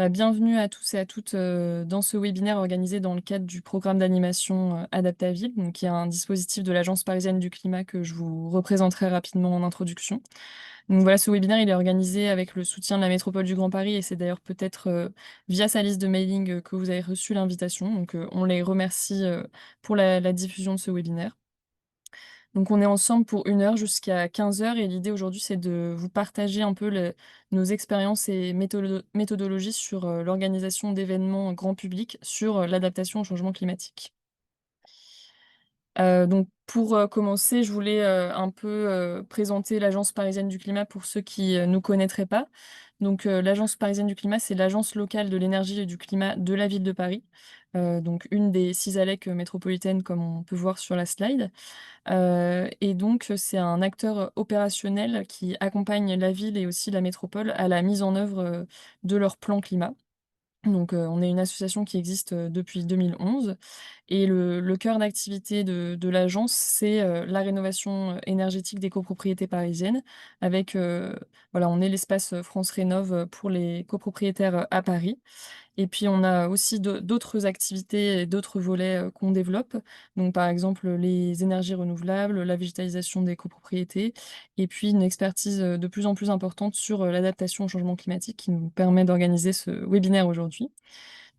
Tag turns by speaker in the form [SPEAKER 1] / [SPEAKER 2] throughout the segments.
[SPEAKER 1] Bienvenue à tous et à toutes, dans ce webinaire organisé dans le cadre du programme d'animation, Adaptaville, donc qui est un dispositif de l'Agence parisienne du climat que je vous représenterai rapidement en introduction. Donc voilà, ce webinaire, il est organisé avec le soutien de la métropole du Grand Paris et c'est d'ailleurs peut-être, via sa liste de mailing, que vous avez reçu l'invitation. Donc, on les remercie, pour la diffusion de ce webinaire. Donc on est ensemble pour 1 heure jusqu'à 15 heures et l'idée aujourd'hui, c'est de vous partager un peu nos expériences et méthodologies sur, l'organisation d'événements grand public sur, l'adaptation au changement climatique. Donc pour, commencer, je voulais, un peu, présenter l'Agence parisienne du climat pour ceux qui, nous connaîtraient pas. Donc, l'Agence parisienne du climat, c'est l'agence locale de l'énergie et du climat de la ville de Paris, donc une des 6 ALEC métropolitaines comme on peut voir sur la slide. Et donc, c'est un acteur opérationnel qui accompagne la ville et aussi la métropole à la mise en œuvre, de leur plan climat. Donc, on est une association qui existe, depuis 2011 et le cœur d'activité de l'agence, c'est, la rénovation, énergétique des copropriétés parisiennes avec, voilà, on est l'espace, France Rénov', pour les copropriétaires, à Paris. Et puis on a aussi d'autres activités et d'autres volets, qu'on développe. Donc par exemple, les énergies renouvelables, la végétalisation des copropriétés et puis une expertise, de plus en plus importante sur, l'adaptation au changement climatique qui nous permet d'organiser ce webinaire aujourd'hui.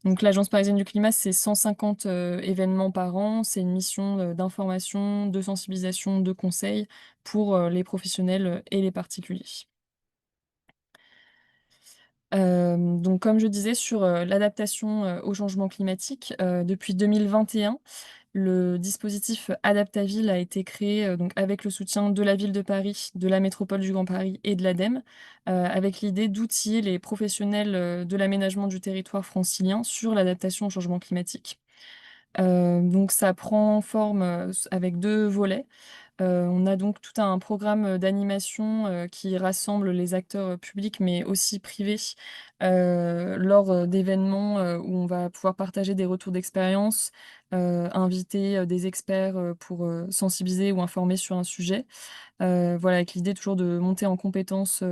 [SPEAKER 1] Donc l'Agence parisienne du climat, c'est 150, événements par an. C'est une mission, d'information, de sensibilisation, de conseil pour, les professionnels, et les particuliers. Donc comme je disais sur, l'adaptation, au changement climatique, depuis 2021, le dispositif Adaptaville a été créé, donc avec le soutien de la ville de Paris, de la métropole du Grand Paris et de l'ADEME, avec l'idée d'outiller les professionnels, de l'aménagement du territoire francilien sur l'adaptation au changement climatique. Donc ça prend forme, avec 2 volets. On a donc tout un programme, d'animation, qui rassemble les acteurs, publics, mais aussi privés, lors, d'événements, où on va pouvoir partager des retours d'expérience, inviter, des experts, pour, sensibiliser ou informer sur un sujet. Voilà, avec l'idée toujours de monter en compétences,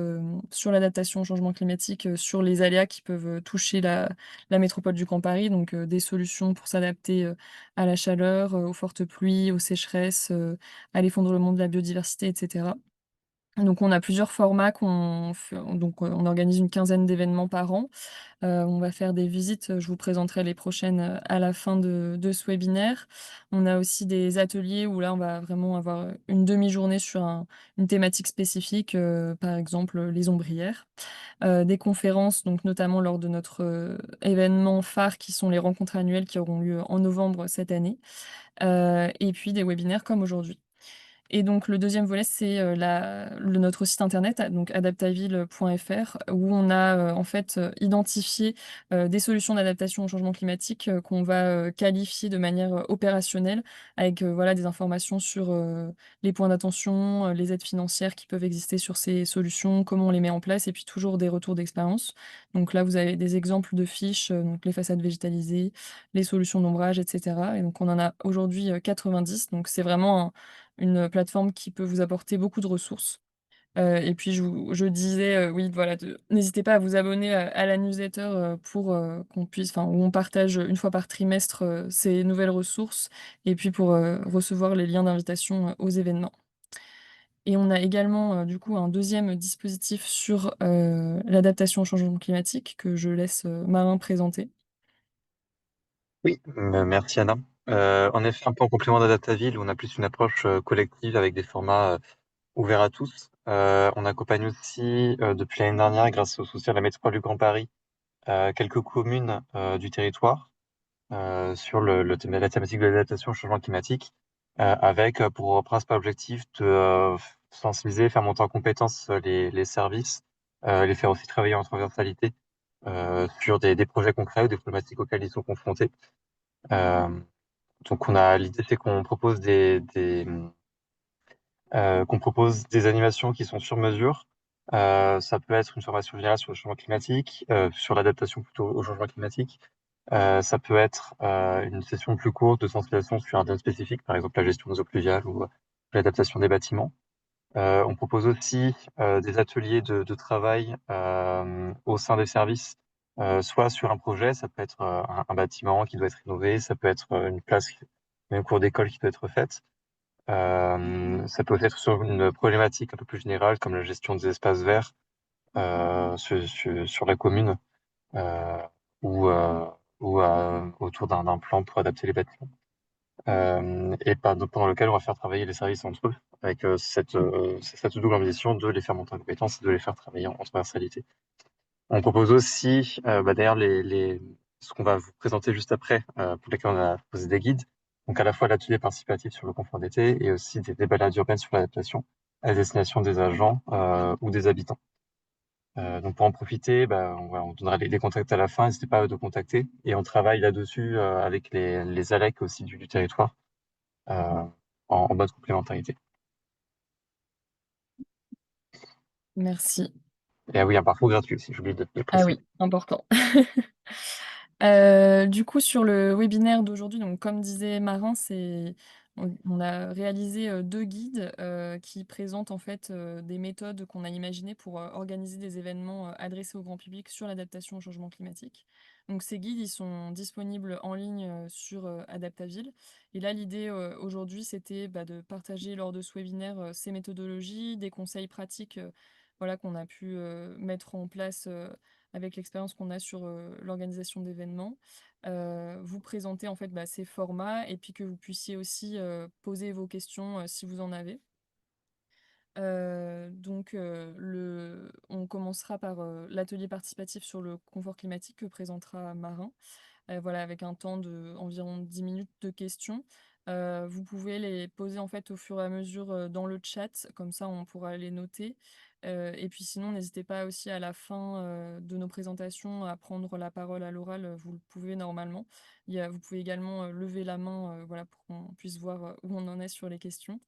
[SPEAKER 1] sur l'adaptation au changement climatique, sur les aléas qui peuvent, toucher la métropole du Grand Paris, donc des solutions pour s'adapter, à la chaleur, aux fortes pluies, aux sécheresses, à l'effondrement de la biodiversité et cetera. Donc on a plusieurs formats on organise une quinzaine d'événements par an. On va faire des visites, je vous présenterai les prochaines, à la fin de ce webinaire. On a aussi des ateliers où là, on va vraiment avoir, une demi-journée sur une thématique spécifique, par exemple, les ombrières. Des conférences, donc notamment lors de notre, événement phare qui sont les rencontres annuelles qui auront lieu en novembre cette année, et puis des webinaires comme aujourd'hui. Et donc le deuxième volet, c'est, notre site internet, donc adaptaville.fr où on a, en fait, identifié, des solutions d'adaptation au changement climatique, qu'on va, qualifier de manière, opérationnelle avec, voilà, des informations sur, les points d'attention, les aides financières qui peuvent exister sur ces solutions, comment on les met en place et puis toujours des retours d'expérience. Donc là, vous avez des exemples de fiches, donc les façades végétalisées, les solutions d'ombrage et cetera et donc on en a aujourd'hui, 90 donc c'est vraiment une plateforme qui peut vous apporter beaucoup de ressources. Et puis je disais, oui voilà de n'hésitez pas à vous abonner à la newsletter, pour, qu'on puisse enfin où on partage, une fois par trimestre, ces nouvelles ressources et puis pour, recevoir les liens d'invitation, aux événements. Et on a également, du coup un deuxième dispositif sur, l'adaptation au changement climatique que je laisse, Marin présenter.
[SPEAKER 2] Oui, merci Anna. En effet, un peu en complément d'Adaptaville, on a plus une approche, collective avec des formats, ouverts à tous. On accompagne aussi, depuis l'année dernière, grâce au soutien de la métropole du Grand Paris, quelques communes, du territoire, sur la thématique de l'adaptation au changement climatique, avec, pour principal objectif de, sensibiliser, faire monter en compétences, les services, les faire aussi travailler en transversalité, sur des projets concrets ou des problématiques auxquelles ils sont confrontés. Euh, donc l'idée c'est qu'on propose des animations qui sont sur mesure. Ça peut être une formation générale sur le changement climatique, sur l'adaptation plutôt au changement climatique. Ça peut être une session plus courte de sensibilisation sur un thème spécifique, par exemple la gestion des eaux pluviales ou l'adaptation des bâtiments. On propose aussi des ateliers de travail au sein des services soit sur un projet, ça peut être un bâtiment qui doit être rénové, ça peut être une place, une cour d'école qui doit être faite. Ça peut être sur une problématique un peu plus générale, comme la gestion des espaces verts sur la commune, euh, ou, autour d'un plan pour adapter les bâtiments. Pendant lequel on va faire travailler les services entre eux, avec cette double ambition de les faire monter en compétences et de les faire travailler en transversalité. On propose aussi, d'ailleurs, ce qu'on va vous présenter juste après, pour lesquels on a posé des guides. Donc, à la fois l'atelier participatif sur le confort d'été et aussi des balades urbaines sur l'adaptation à destination des agents ou des habitants. Donc, pour en profiter, on donnera les contacts à la fin. N'hésitez pas à de contacter. Et on travaille là-dessus avec les ALEC aussi du territoire euh, en mode complémentarité.
[SPEAKER 1] Merci.
[SPEAKER 2] Et ah oui, un parcours gratuit aussi, j'ai oublié de le
[SPEAKER 1] Ah
[SPEAKER 2] préciser.
[SPEAKER 1] oui, important. Du coup, sur le webinaire d'aujourd'hui, donc comme disait Marin, on a réalisé, 2 guides, qui présentent en fait, des méthodes qu'on a imaginées pour, organiser des événements, adressés au grand public sur l'adaptation au changement climatique. Donc ces guides, ils sont disponibles en ligne, sur, Adaptaville et là, l'idée, aujourd'hui, c'était, de partager lors de ce webinaire, ces méthodologies, des conseils pratiques, voilà, qu'on a pu, mettre en place, avec l'expérience qu'on a sur, l'organisation d'événements. Vous présenter en fait, ces formats et puis que vous puissiez aussi, poser vos questions, si vous en avez. On commencera par, l'atelier participatif sur le confort climatique que présentera Marin. Voilà, avec un temps d'environ 10 minutes de questions. Vous pouvez les poser en fait au fur et à mesure, dans le chat, comme ça on pourra les noter. Et puis sinon, n'hésitez pas aussi à la fin, de nos présentations à prendre la parole à l'oral, vous le pouvez normalement. Vous pouvez également, lever la main, voilà, pour qu'on puisse voir, où on en est sur les questions.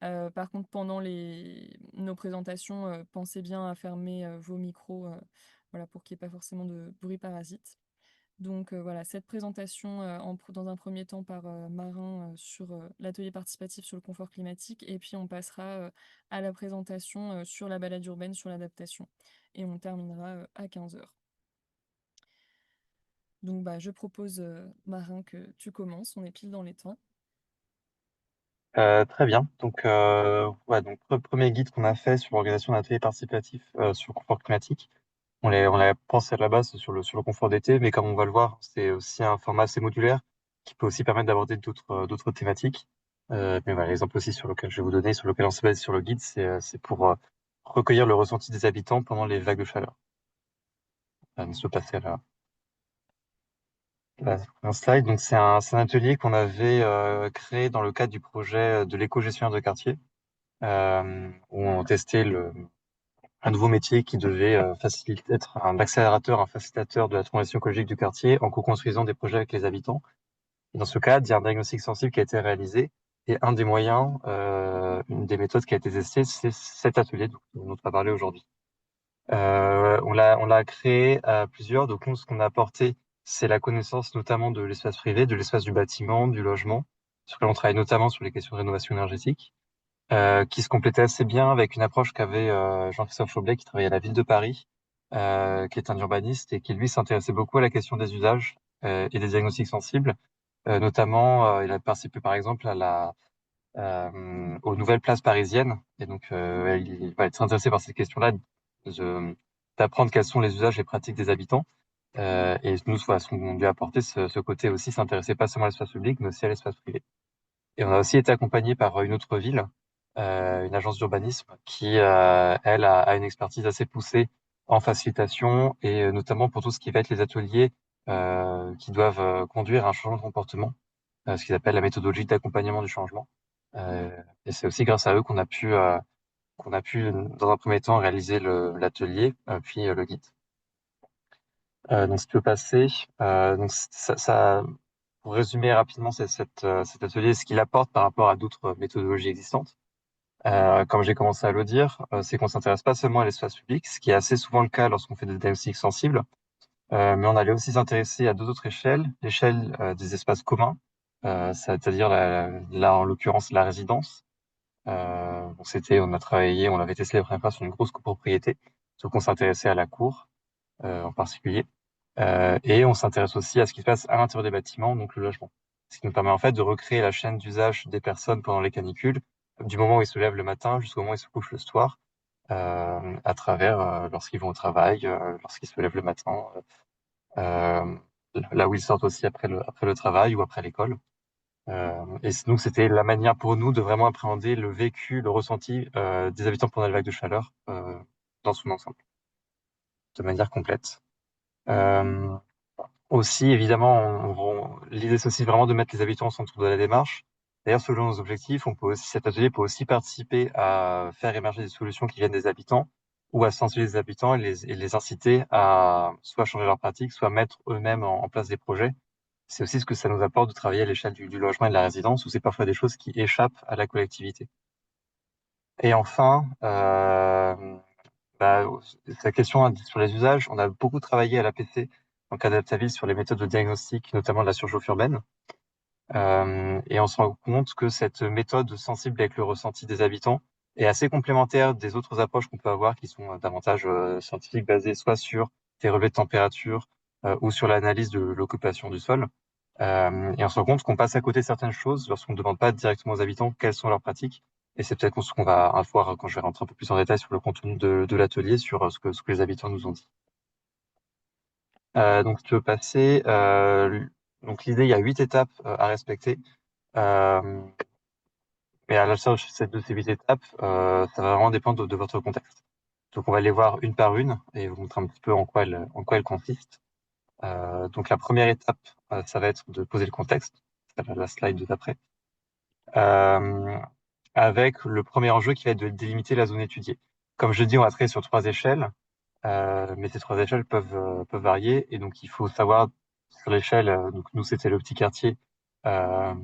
[SPEAKER 1] Par contre, pendant nos présentations, pensez bien à fermer, vos micros, voilà, pour qu'il y ait pas forcément de bruit parasite. Donc voilà, cette présentation, dans un premier temps par, Marin, sur, l'atelier participatif sur le confort climatique et puis on passera, à la présentation, sur la balade urbaine, sur l'adaptation et on terminera, à 15 heures. Donc je propose, Marin, que tu commences, on est pile dans les temps.
[SPEAKER 2] Très bien. Donc, ouais, donc premier guide qu'on a fait sur l'organisation d'un atelier participatif sur le confort climatique. On l'a pensé à la base sur le confort d'été, mais comme on va le voir, c'est aussi un format assez modulaire qui peut aussi permettre d'aborder d'autres thématiques. Mais voilà, l'exemple aussi sur lequel je vais vous donner, sur lequel on se base sur le guide, c'est pour recueillir le ressenti des habitants pendant les vagues de chaleur. On se passer à un slide. Donc, c'est un atelier qu'on avait créé dans le cadre du projet de l'éco-gestionnaire de quartier, où on testait un nouveau métier qui devait faciliter, être un accélérateur, un facilitateur de la transition écologique du quartier en co-construisant des projets avec les habitants. Et dans ce cadre, il y a un diagnostic sensible qui a été réalisé et un des moyens, une des méthodes qui a été testée, c'est cet atelier dont on va parler aujourd'hui. On l'a créé à plusieurs. Donc, nous, ce qu'on a apporté, c'est la connaissance notamment de l'espace privé, de l'espace du bâtiment, du logement, sur lequel on travaille notamment sur les questions de rénovation énergétique, qui se complétait assez bien avec une approche qu'avait Jean-Christophe Chaublet, qui travaillait à la ville de Paris, qui est un urbaniste et qui, lui, s'intéressait beaucoup à la question des usages et des diagnostics sensibles. Notamment, il a participé, par exemple, aux nouvelles places parisiennes. Et donc, il va être intéressé par cette question-là, d'apprendre quels sont les usages et pratiques des habitants. Et nous, voilà, ce qu'on lui a apporté, ce côté aussi, s'intéresser pas seulement à l'espace public, mais aussi à l'espace privé. Et on a aussi été accompagné par une autre ville, une agence d'urbanisme, qui, elle, a une expertise assez poussée en facilitation et notamment pour tout ce qui va être les ateliers qui doivent conduire à un changement de comportement, ce qu'ils appellent la méthodologie d'accompagnement du changement. Et c'est aussi grâce à eux qu'on a pu, dans un premier temps, réaliser l'atelier, puis le guide. Donc, si tu peux passer, donc pour résumer rapidement cet atelier, ce qu'il apporte par rapport à d'autres méthodologies existantes, comme j'ai commencé à le dire, c'est qu'on s'intéresse pas seulement à l'espace public, ce qui est assez souvent le cas lorsqu'on fait des diagnostics sensibles, mais on allait aussi s'intéresser à deux autres échelles, l'échelle des espaces communs, c'est-à-dire là en l'occurrence la résidence. Donc on a travaillé, on avait testé les premières fois sur une grosse copropriété, donc on s'intéressait à la cour en particulier. Et on s'intéresse aussi à ce qui se passe à l'intérieur des bâtiments, donc le logement. Ce qui nous permet en fait de recréer la chaîne d'usage des personnes pendant les canicules, du moment où ils se lèvent le matin jusqu'au moment où ils se couchent le soir, à travers lorsqu'ils vont au travail, lorsqu'ils se lèvent le matin, euh, là où ils sortent aussi après le travail ou après l'école. Et donc c'était la manière pour nous de vraiment appréhender le vécu, le ressenti des habitants pendant les vagues de chaleur dans son ensemble, de manière complète. Euh, Aussi, évidemment, l'idée c'est aussi vraiment de mettre les habitants au centre de la démarche. D'ailleurs, selon nos objectifs, cet atelier peut aussi participer à faire émerger des solutions qui viennent des habitants ou à sensibiliser les habitants et les inciter à soit changer leurs pratiques, soit mettre eux-mêmes en place des projets. C'est aussi ce que ça nous apporte de travailler à l'échelle du logement et de la résidence, où c'est parfois des choses qui échappent à la collectivité. Et enfin, bah, sa question sur les usages, on a beaucoup travaillé à l'APC, donc Adaptaville, sur les méthodes de diagnostic, notamment de la surchauffe urbaine. Et on se rend compte que cette méthode sensible avec le ressenti des habitants est assez complémentaire des autres approches qu'on peut avoir qui sont davantage scientifiques, basées soit sur des relevés de température ou sur l'analyse de l'occupation du sol. Et on se rend compte qu'on passe à côté de certaines choses lorsqu'on ne demande pas directement aux habitants quelles sont leurs pratiques. Et c'est peut-être ce qu'on va voir quand je vais rentrer un peu plus en détail sur le contenu de l'atelier, sur ce que les habitants nous ont dit. Donc, tu veux passer. Donc, l'idée, il y a 8 étapes à respecter. Euh, mais à la charge de ces 8 étapes, ça va vraiment dépendre de votre contexte. Donc, on va les voir une par une et vous montrer un petit peu en quoi elles consistent. Donc, la première étape, ça va être de poser le contexte. C'est la slide de d'après. Euh, Avec le premier enjeu qui va être de délimiter la zone étudiée. Comme je dis, on va travailler sur 3 échelles, mais ces 3 échelles peuvent varier, et donc il faut savoir sur l'échelle, donc nous c'était le petit quartier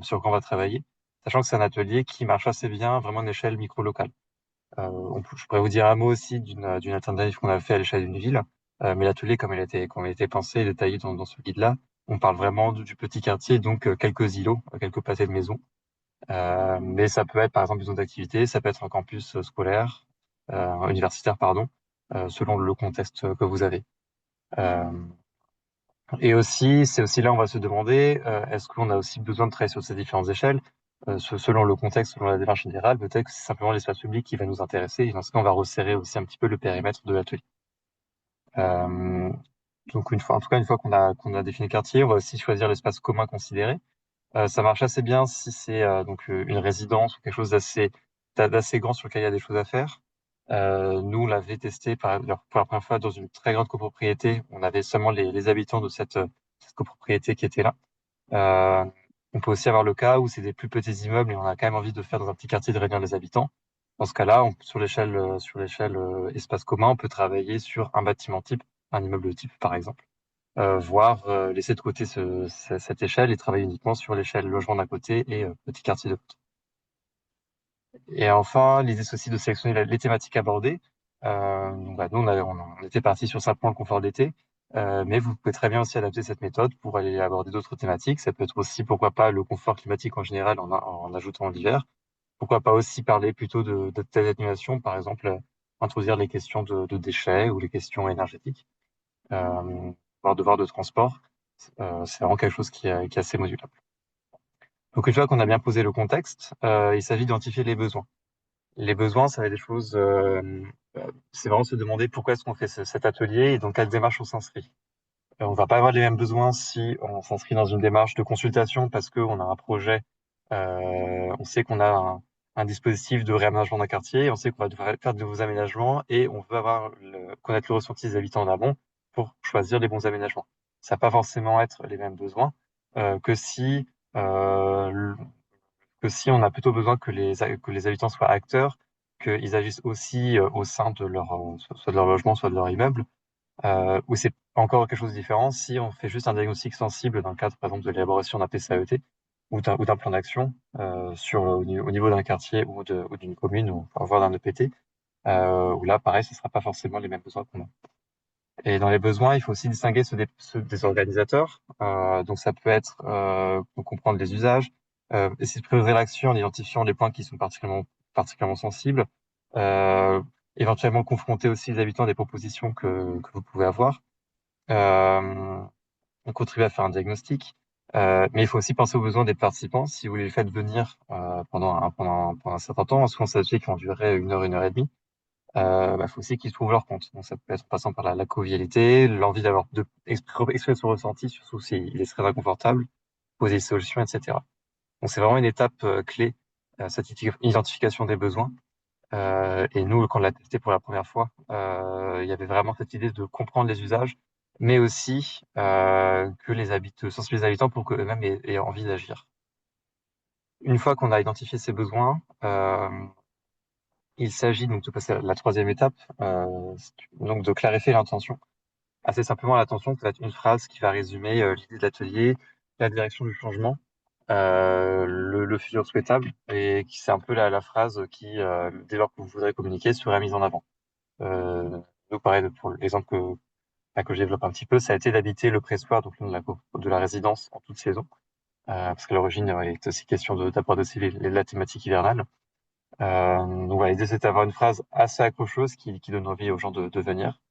[SPEAKER 2] sur quoi on va travailler, sachant que c'est un atelier qui marche assez bien, vraiment à une échelle micro-locale. Je pourrais vous dire un mot aussi d'une alternative qu'on a fait à l'échelle d'une ville, mais l'atelier, comme il a été pensé et détaillé dans ce guide-là, on parle vraiment du petit quartier, donc quelques îlots, quelques pâtés de maisons. Mais ça peut être par exemple une zone d'activité, ça peut être un campus scolaire, universitaire, pardon, selon le contexte que vous avez. Euh, et aussi, c'est aussi là où on va se demander, est-ce qu'on a aussi besoin de travailler sur ces différentes échelles? Selon le contexte, selon la démarche générale, peut-être que c'est simplement l'espace public qui va nous intéresser. Et dans ce cas, on va resserrer aussi un petit peu le périmètre de l'atelier. Euh, donc en tout cas, une fois qu'on a défini le quartier, on va aussi choisir l'espace commun considéré. Ça marche assez bien si c'est une résidence ou quelque chose d'assez grand sur lequel il y a des choses à faire. Nous, on l'avait testé pour la première fois dans une très grande copropriété. On avait seulement les habitants de cette copropriété qui étaient là. Euh, on peut aussi avoir le cas où c'est des plus petits immeubles et on a quand même envie de faire dans un petit quartier de réunir les habitants. Dans ce cas-là, sur l'échelle espace commun, on peut travailler sur un bâtiment type, un immeuble type par exemple, voire laisser de côté cette échelle et travailler uniquement sur l'échelle logement d'un côté et petit quartier de l'autre. Et enfin, l'idée c'est aussi de sélectionner les thématiques abordées. Donc, bah, nous, on était parti sur simplement le confort d'été, mais vous pouvez très bien aussi adapter cette méthode pour aller aborder d'autres thématiques. Ça peut être aussi, pourquoi pas, le confort climatique en général en ajoutant l'hiver. Pourquoi pas aussi parler plutôt de telles animations, par exemple, introduire les questions de déchets ou les questions énergétiques, voire devoir de transport. C'est vraiment quelque chose qui est assez modulable. Donc, une fois qu'on a bien posé le contexte, il s'agit d'identifier les besoins. Les besoins, ça va être des choses, c'est vraiment se demander pourquoi est-ce qu'on fait cet atelier et dans quelle démarche on s'inscrit. On va pas avoir les mêmes besoins si on s'inscrit dans une démarche de consultation parce qu'on a un projet, on sait qu'on a un dispositif de réaménagement d'un quartier, on sait qu'on va devoir faire de nouveaux aménagements et on veut connaître le ressenti des habitants en amont pour choisir les bons aménagements. Ça va pas forcément être les mêmes besoins que euh, on a plutôt besoin que les habitants soient acteurs, qu'ils agissent aussi au sein de soit de leur logement, soit de leur immeuble, ou c'est encore quelque chose de différent si on fait juste un diagnostic sensible dans le cadre, par exemple, de l'élaboration d'un PCAET ou d'un plan d'action au niveau d'un quartier ou d'une commune, ou voire d'un EPT, où là, pareil, ce ne sera pas forcément les mêmes besoins qu'on a. Et dans les besoins, il faut aussi distinguer ceux des organisateurs. Donc ça peut être pour comprendre les usages, essayer de prioriser l'action en identifiant les points qui sont particulièrement sensibles, euh, éventuellement confronter aussi les habitants à des propositions que vous pouvez avoir. Euh, on contribue à faire un diagnostic, mais il faut aussi penser aux besoins des participants. Si vous les faites venir pendant un certain temps, souvent c'est des ateliers qui vont durer une heure et demie, faut aussi qu'ils trouvent leur compte. Donc ça peut être en passant par la convivialité, l'envie exprimer son ressenti, surtout s'il est très inconfortable, poser des solutions, etc. Donc c'est vraiment une étape clé, cette identification des besoins. Et nous, quand on l'a testé pour la première fois, il y avait vraiment cette idée de comprendre les usages, mais aussi que sensibiliser les habitants pour qu'eux-mêmes aient envie d'agir. Une fois qu'on a identifié ces besoins, il s'agit donc de passer à la troisième étape, donc de clarifier l'intention. Assez simplement, l'intention, ça va être une phrase qui va résumer l'idée de l'atelier, la direction du changement, le futur souhaitable, et qui c'est un peu la phrase qui, dès lors que vous voudrez communiquer, sera mise en avant. Donc pareil, pour l'exemple que je développe un petit peu, ça a été d'habiter le pressoir, donc le nom de la résidence en toute saison, parce qu'à l'origine, il est aussi question d'aborder aussi la thématique hivernale. Donc voilà, l'idée c'est d'avoir une phrase assez accrocheuse qui donne envie aux gens de venir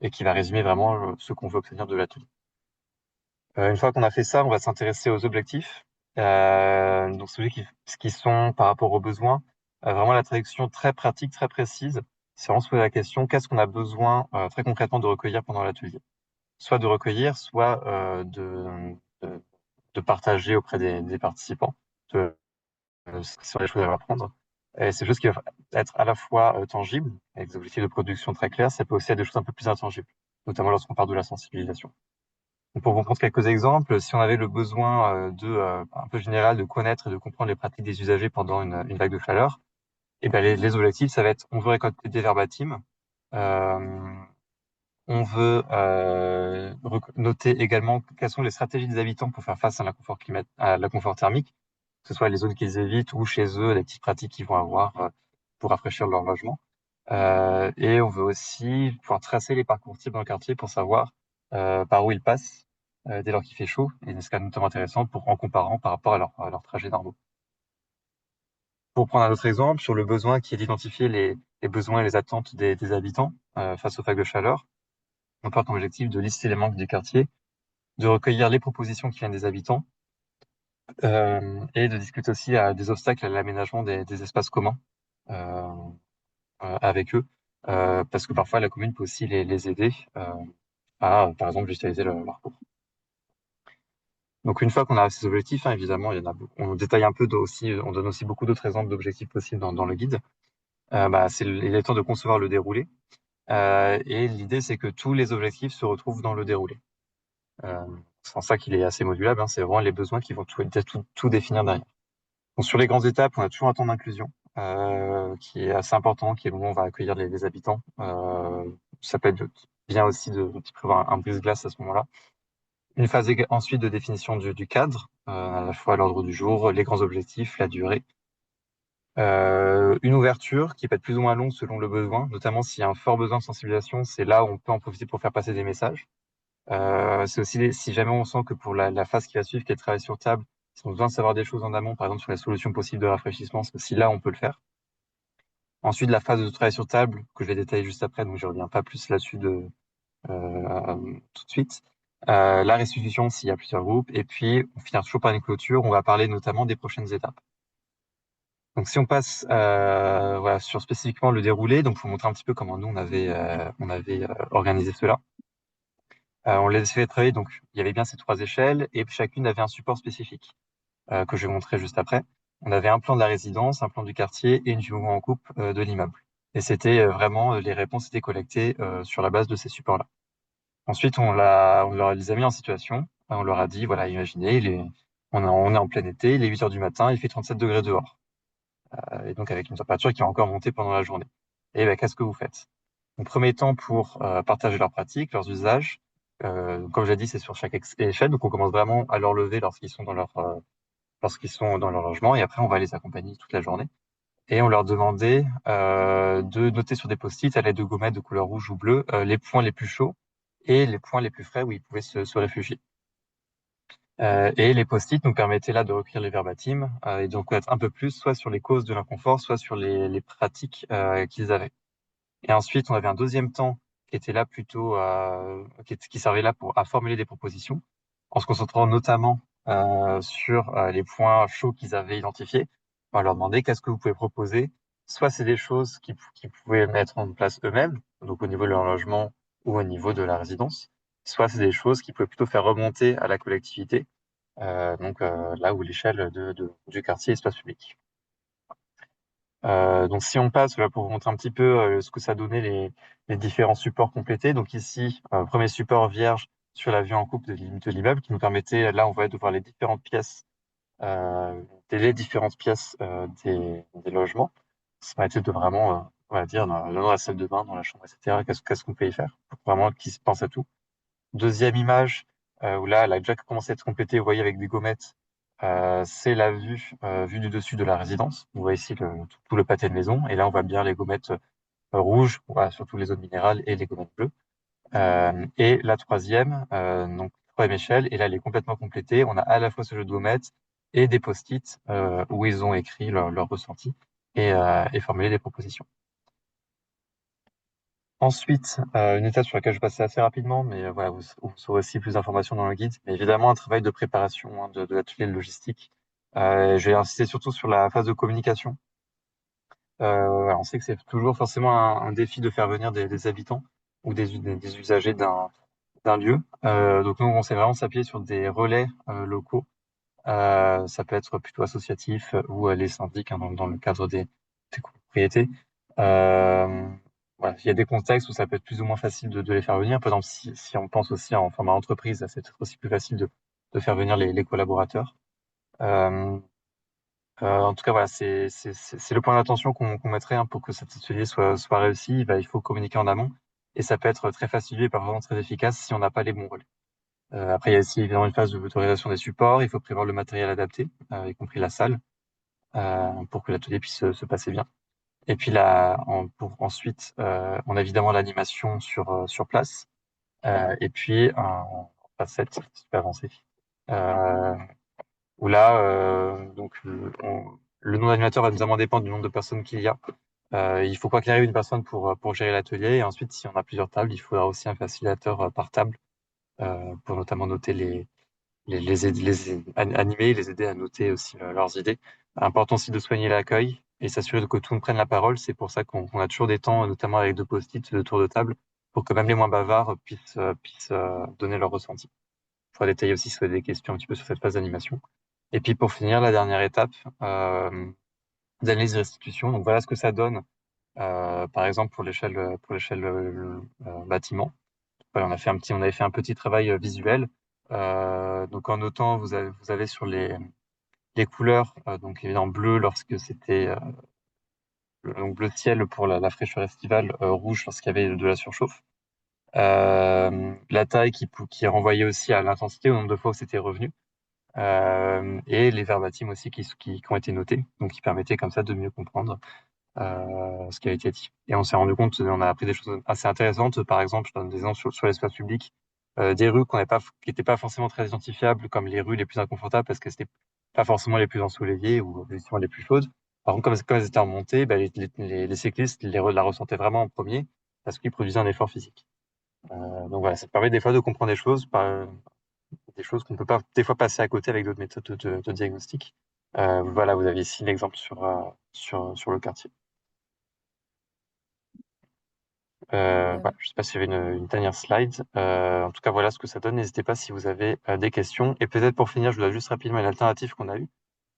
[SPEAKER 2] et qui va résumer vraiment ce qu'on veut obtenir de l'atelier. Une fois qu'on a fait ça, on va s'intéresser aux objectifs. Donc ce qui sont par rapport aux besoins, vraiment la traduction très pratique, très précise. C'est vraiment se poser la question, qu'est-ce qu'on a besoin très concrètement de recueillir pendant l'atelier? Soit de recueillir, soit de, de partager auprès des participants sur les choses à leur apprendre. Et c'est des choses qui doivent être à la fois tangibles, avec des objectifs de production très clairs, ça peut aussi être des choses un peu plus intangibles, notamment lorsqu'on parle de la sensibilisation. Donc, pour vous prendre quelques exemples, si on avait le besoin un peu général de connaître et de comprendre les pratiques des usagers pendant une vague de chaleur, et ben les objectifs, ça va être, on veut récolter des verbatims, euh, on veut noter également quelles sont les stratégies des habitants pour faire face à à l'inconfort thermique, que ce soit les zones qu'ils évitent ou chez eux, les petites pratiques qu'ils vont avoir pour rafraîchir leur logement. Et on veut aussi pouvoir tracer les parcours types dans le quartier pour savoir par où ils passent dès lors qu'il fait chaud. Et c'est quand même notamment intéressant en comparant par rapport à leur trajet normaux. Pour prendre un autre exemple, sur le besoin qui est d'identifier les besoins et les attentes des habitants face aux vagues de chaleur, on part comme objectif de lister les manques du quartier, de recueillir les propositions qui viennent des habitants et de discuter aussi des obstacles à l'aménagement des espaces communs euh, avec eux, parce que parfois la commune peut aussi les aider à, par exemple, digitaliser leur cours. Donc une fois qu'on a ces objectifs, hein, évidemment, il y en a beaucoup. On détaille un peu aussi, on donne aussi beaucoup d'autres exemples d'objectifs possibles dans le guide. Il est temps de concevoir le déroulé. Et l'idée, c'est que tous les objectifs se retrouvent dans le déroulé. Euh, c'est en ça qu'il est assez modulable, hein, c'est vraiment les besoins qui vont tout définir derrière. Donc, sur les grandes étapes, on a toujours un temps d'inclusion qui est assez important, qui est le moment où on va accueillir les habitants. Ça peut être bien aussi de prévoir un brise-glace à ce moment-là. Une phase ensuite de définition du cadre, à la fois l'ordre du jour, les grands objectifs, la durée. Une ouverture qui peut être plus ou moins longue selon le besoin, notamment s'il y a un fort besoin de sensibilisation, c'est là où on peut en profiter pour faire passer des messages. C'est aussi si jamais on sent que pour la phase qui va suivre, qui est le travail sur table, si on a besoin de savoir des choses en amont, par exemple sur les solutions possibles de rafraîchissement, c'est aussi là où on peut le faire. Ensuite, la phase de travail sur table, que je vais détailler juste après, donc je reviens pas plus là-dessus tout de suite. La restitution s'il y a plusieurs groupes, et puis on finira toujours par une clôture, on va parler notamment des prochaines étapes. Donc si on passe voilà, sur spécifiquement le déroulé, donc pour montrer un petit peu comment nous on avait organisé cela. On les a fait travailler, donc il y avait bien ces trois échelles, et chacune avait un support spécifique que je vais montrer juste après. On avait un plan de la résidence, un plan du quartier et une vue en coupe de l'immeuble. Et c'était vraiment, les réponses étaient collectées sur la base de ces supports-là. Ensuite, on leur les a mis en situation. On leur a dit, voilà, imaginez, on est en plein été, il est 8 heures du matin, il fait 37 degrés dehors. Et donc avec une température qui va encore monter pendant la journée. Et ben, qu'est-ce que vous faites? En premier temps, pour partager leurs pratiques, leurs usages, comme je l'ai dit, c'est sur chaque échelle. Donc on commence vraiment à leur lever lorsqu'ils sont dans leur logement, et après on va les accompagner toute la journée. Et on leur demandait de noter sur des post-it à l'aide de gommettes de couleur rouge ou bleue les points les plus chauds et les points les plus frais où ils pouvaient se réfugier. Et les post-it nous permettaient là de recueillir les verbatims et donc être un peu plus soit sur les causes de l'inconfort, soit sur les pratiques qu'ils avaient. Et ensuite, on avait un deuxième temps qui était là plutôt qui servait là à formuler des propositions, en se concentrant notamment sur les points chauds qu'ils avaient identifiés. On va leur demander qu'est-ce que vous pouvez proposer. Soit c'est des choses qu'ils pouvaient mettre en place eux-mêmes, donc au niveau de leur logement ou au niveau de la résidence, soit c'est des choses qu'ils pouvaient plutôt faire remonter à la collectivité, là où l'échelle du quartier espace public. Donc si on passe là pour vous montrer un petit peu ce que ça donnait les différents supports complétés. Donc ici, premier support vierge sur la vue en coupe de l'immeuble qui nous permettait, là on voit de voir les différentes pièces, les différentes pièces des logements. Ça permettait de vraiment, on va dire, dans la salle de bain, dans la chambre, etc. Qu'est-ce qu'on peut y faire pour vraiment qu'ils se pensent à tout. Deuxième image, où là, elle a déjà commencé à être complétée, vous voyez, avec des gommettes. C'est la vue du dessus de la résidence. Vous voyez ici tout le pâté de maison. Et là, on voit bien les gommettes rouges, voilà, surtout les zones minérales et les gommettes bleues. Et la troisième, troisième échelle, et là, elle est complètement complétée. On a à la fois ce jeu de gommettes et des post-it où ils ont écrit leur ressenti et formulé des propositions. Ensuite, une étape sur laquelle je vais passer assez rapidement, mais voilà, vous saurez aussi plus d'informations dans le guide. Mais évidemment, un travail de préparation de l'atelier de logistique. Je vais insister surtout sur la phase de communication. On sait que c'est toujours forcément un défi de faire venir des habitants ou des usagers d'un lieu. Donc nous, on sait vraiment s'appuyer sur des relais locaux. Ça peut être plutôt associatif ou les syndics dans le cadre des copropriétés. Euh, voilà. Il y a des contextes où ça peut être plus ou moins facile de les faire venir. Par exemple, si on pense aussi en format entreprise, c'est peut-être aussi plus facile de faire venir les collaborateurs. Euh, en tout cas, voilà, c'est le point d'attention qu'on mettrait pour que cet atelier soit réussi. Il faut communiquer en amont et ça peut être très facile et pas vraiment très efficace si on n'a pas les bons relais. Après, il y a aussi évidemment une phase de l'autorisation des supports. Il faut prévoir le matériel adapté, y compris la salle, pour que l'atelier puisse se passer bien. Et puis là, pour ensuite, on a évidemment l'animation sur place. Et puis en phase 7, super avancé. Euh, où là, le nombre d'animateurs va notamment dépendre du nombre de personnes qu'il y a. Il faut quoi qu'il arrive une personne pour gérer l'atelier. Et ensuite, si on a plusieurs tables, il faudra aussi un facilitateur par table pour notamment noter animer, les aider à noter aussi leurs idées. Important aussi de soigner l'accueil et s'assurer que tout le monde prenne la parole. C'est pour ça qu'on a toujours des temps, notamment avec deux post-it de tour de table, pour que même les moins bavards puissent donner leur ressenti. Il faudra détailler aussi si vous avez des questions un petit peu sur cette phase d'animation. Et puis pour finir, la dernière étape, d'analyse de restitution. Donc voilà ce que ça donne, par exemple pour l'échelle bâtiment. Voilà, on avait fait un petit travail visuel. Donc en notant, vous avez sur les couleurs, donc évidemment bleu lorsque c'était donc bleu ciel pour la fraîcheur estivale, rouge lorsqu'il y avait de la surchauffe. La taille qui est renvoyée aussi à l'intensité, au nombre de fois où c'était revenu. Et les verbatims aussi qui ont été notés, donc qui permettaient comme ça de mieux comprendre ce qui a été dit. Et on s'est rendu compte, on a appris des choses assez intéressantes. Par exemple, je donne des exemples sur l'espace public, des rues qui n'étaient pas forcément très identifiables comme les rues les plus inconfortables parce que c'était pas forcément les plus ensoleillées ou effectivement les plus chaudes. Par contre, comme elles étaient en montée, ben, les cyclistes la ressentaient vraiment en premier parce qu'ils produisaient un effort physique. Donc voilà, ça permet des fois de comprendre des choses qu'on peut pas des fois passer à côté avec d'autres méthodes de diagnostic. Voilà, vous avez ici l'exemple sur le quartier. Voilà, je ne sais pas s'il y avait une dernière slide. En tout cas, voilà ce que ça donne. N'hésitez pas si vous avez des questions. Et peut-être pour finir, je vous donne juste rapidement une alternative qu'on a eue.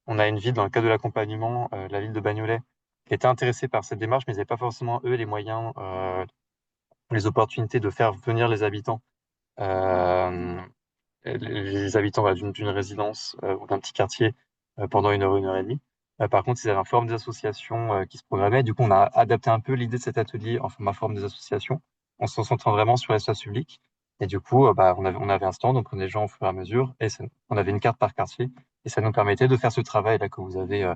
[SPEAKER 2] On a une ville dans le cadre de l'accompagnement, la ville de Bagnolet, qui était intéressée par cette démarche, mais ils n'avaient pas forcément, eux, les moyens, les opportunités de faire venir les habitants. Euh, les habitants voilà, d'une résidence ou d'un petit quartier pendant une heure et demie. Par contre, ils avaient un forum des associations qui se programmait. Du coup, on a adapté un peu l'idée de cet atelier en format forum des associations, en se concentrant vraiment sur l'espace public. Et du coup, on avait un stand, on prenait les gens au fur et à mesure, et on avait une carte par quartier, et ça nous permettait de faire ce travail là que vous avez,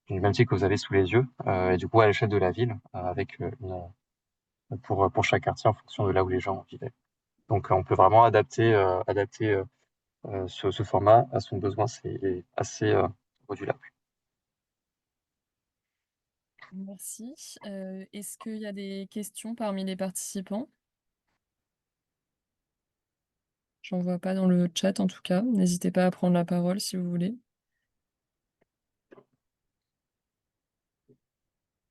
[SPEAKER 2] du même type que vous avez sous les yeux, et du coup à l'échelle de la ville, avec pour chaque quartier en fonction de là où les gens vivaient. Donc, on peut vraiment adapter ce format, à son besoin, c'est assez modulable.
[SPEAKER 1] Merci. Est-ce qu'il y a des questions parmi les participants? J'en vois pas dans le chat en tout cas. N'hésitez pas à prendre la parole si vous voulez.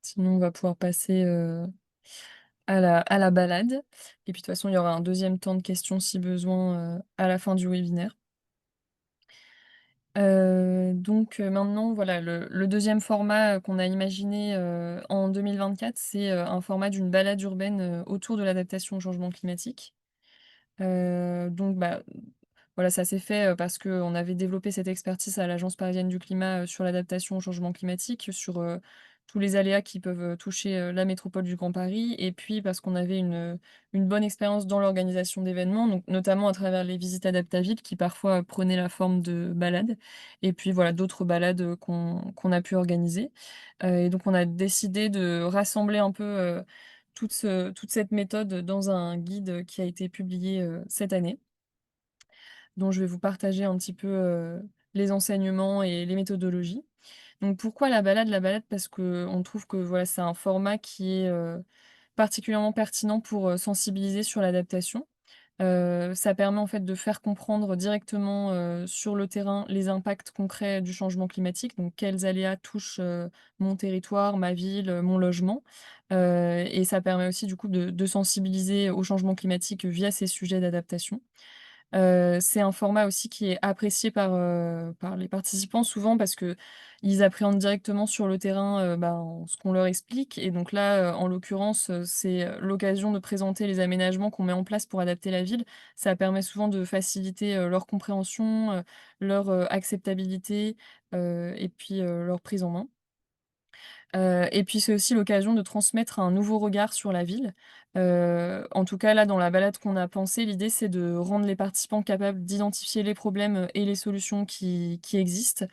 [SPEAKER 1] Sinon on va pouvoir passer, à la balade et puis de toute façon il y aura un deuxième temps de questions si besoin, à la fin du webinaire. Maintenant voilà le 2e format, qu'on a imaginé, en 2024, c'est, un format d'une balade urbaine, autour de l'adaptation au changement climatique. Voilà, ça s'est fait, parce qu'on avait développé cette expertise à l'Agence parisienne du climat, sur l'adaptation au changement climatique, sur, tous les aléas qui peuvent, toucher, la métropole du Grand Paris et puis parce qu'on avait une bonne expérience dans l'organisation d'événements, donc notamment à travers les visites Adaptaville qui parfois, prenaient la forme de balades et puis voilà d'autres balades, qu'on a pu organiser. Et donc on a décidé de rassembler un peu, toute cette méthode dans un guide, qui a été publié, cette année, dont je vais vous partager un petit peu, les enseignements et les méthodologies. Donc pourquoi la balade? La balade parce qu'on trouve que voilà, c'est un format qui est, particulièrement pertinent pour, sensibiliser sur l'adaptation. Ça permet en fait de faire comprendre directement, sur le terrain les impacts concrets du changement climatique, donc quels aléas touchent, mon territoire, ma ville, mon logement. Et ça permet aussi du coup de sensibiliser au changement climatique via ces sujets d'adaptation. C'est un format aussi qui est apprécié par les participants souvent parce qu'ils appréhendent directement sur le terrain, ce qu'on leur explique et donc là, en l'occurrence, c'est, l'occasion de présenter les aménagements qu'on met en place pour adapter la ville. Ça permet souvent de faciliter, leur compréhension, leur, acceptabilité, et puis, leur prise en main. Et puis c'est aussi l'occasion de transmettre un nouveau regard sur la ville. En tout cas là, dans la balade qu'on a pensée, l'idée c'est de rendre les participants capables d'identifier les problèmes, et les solutions qui existent,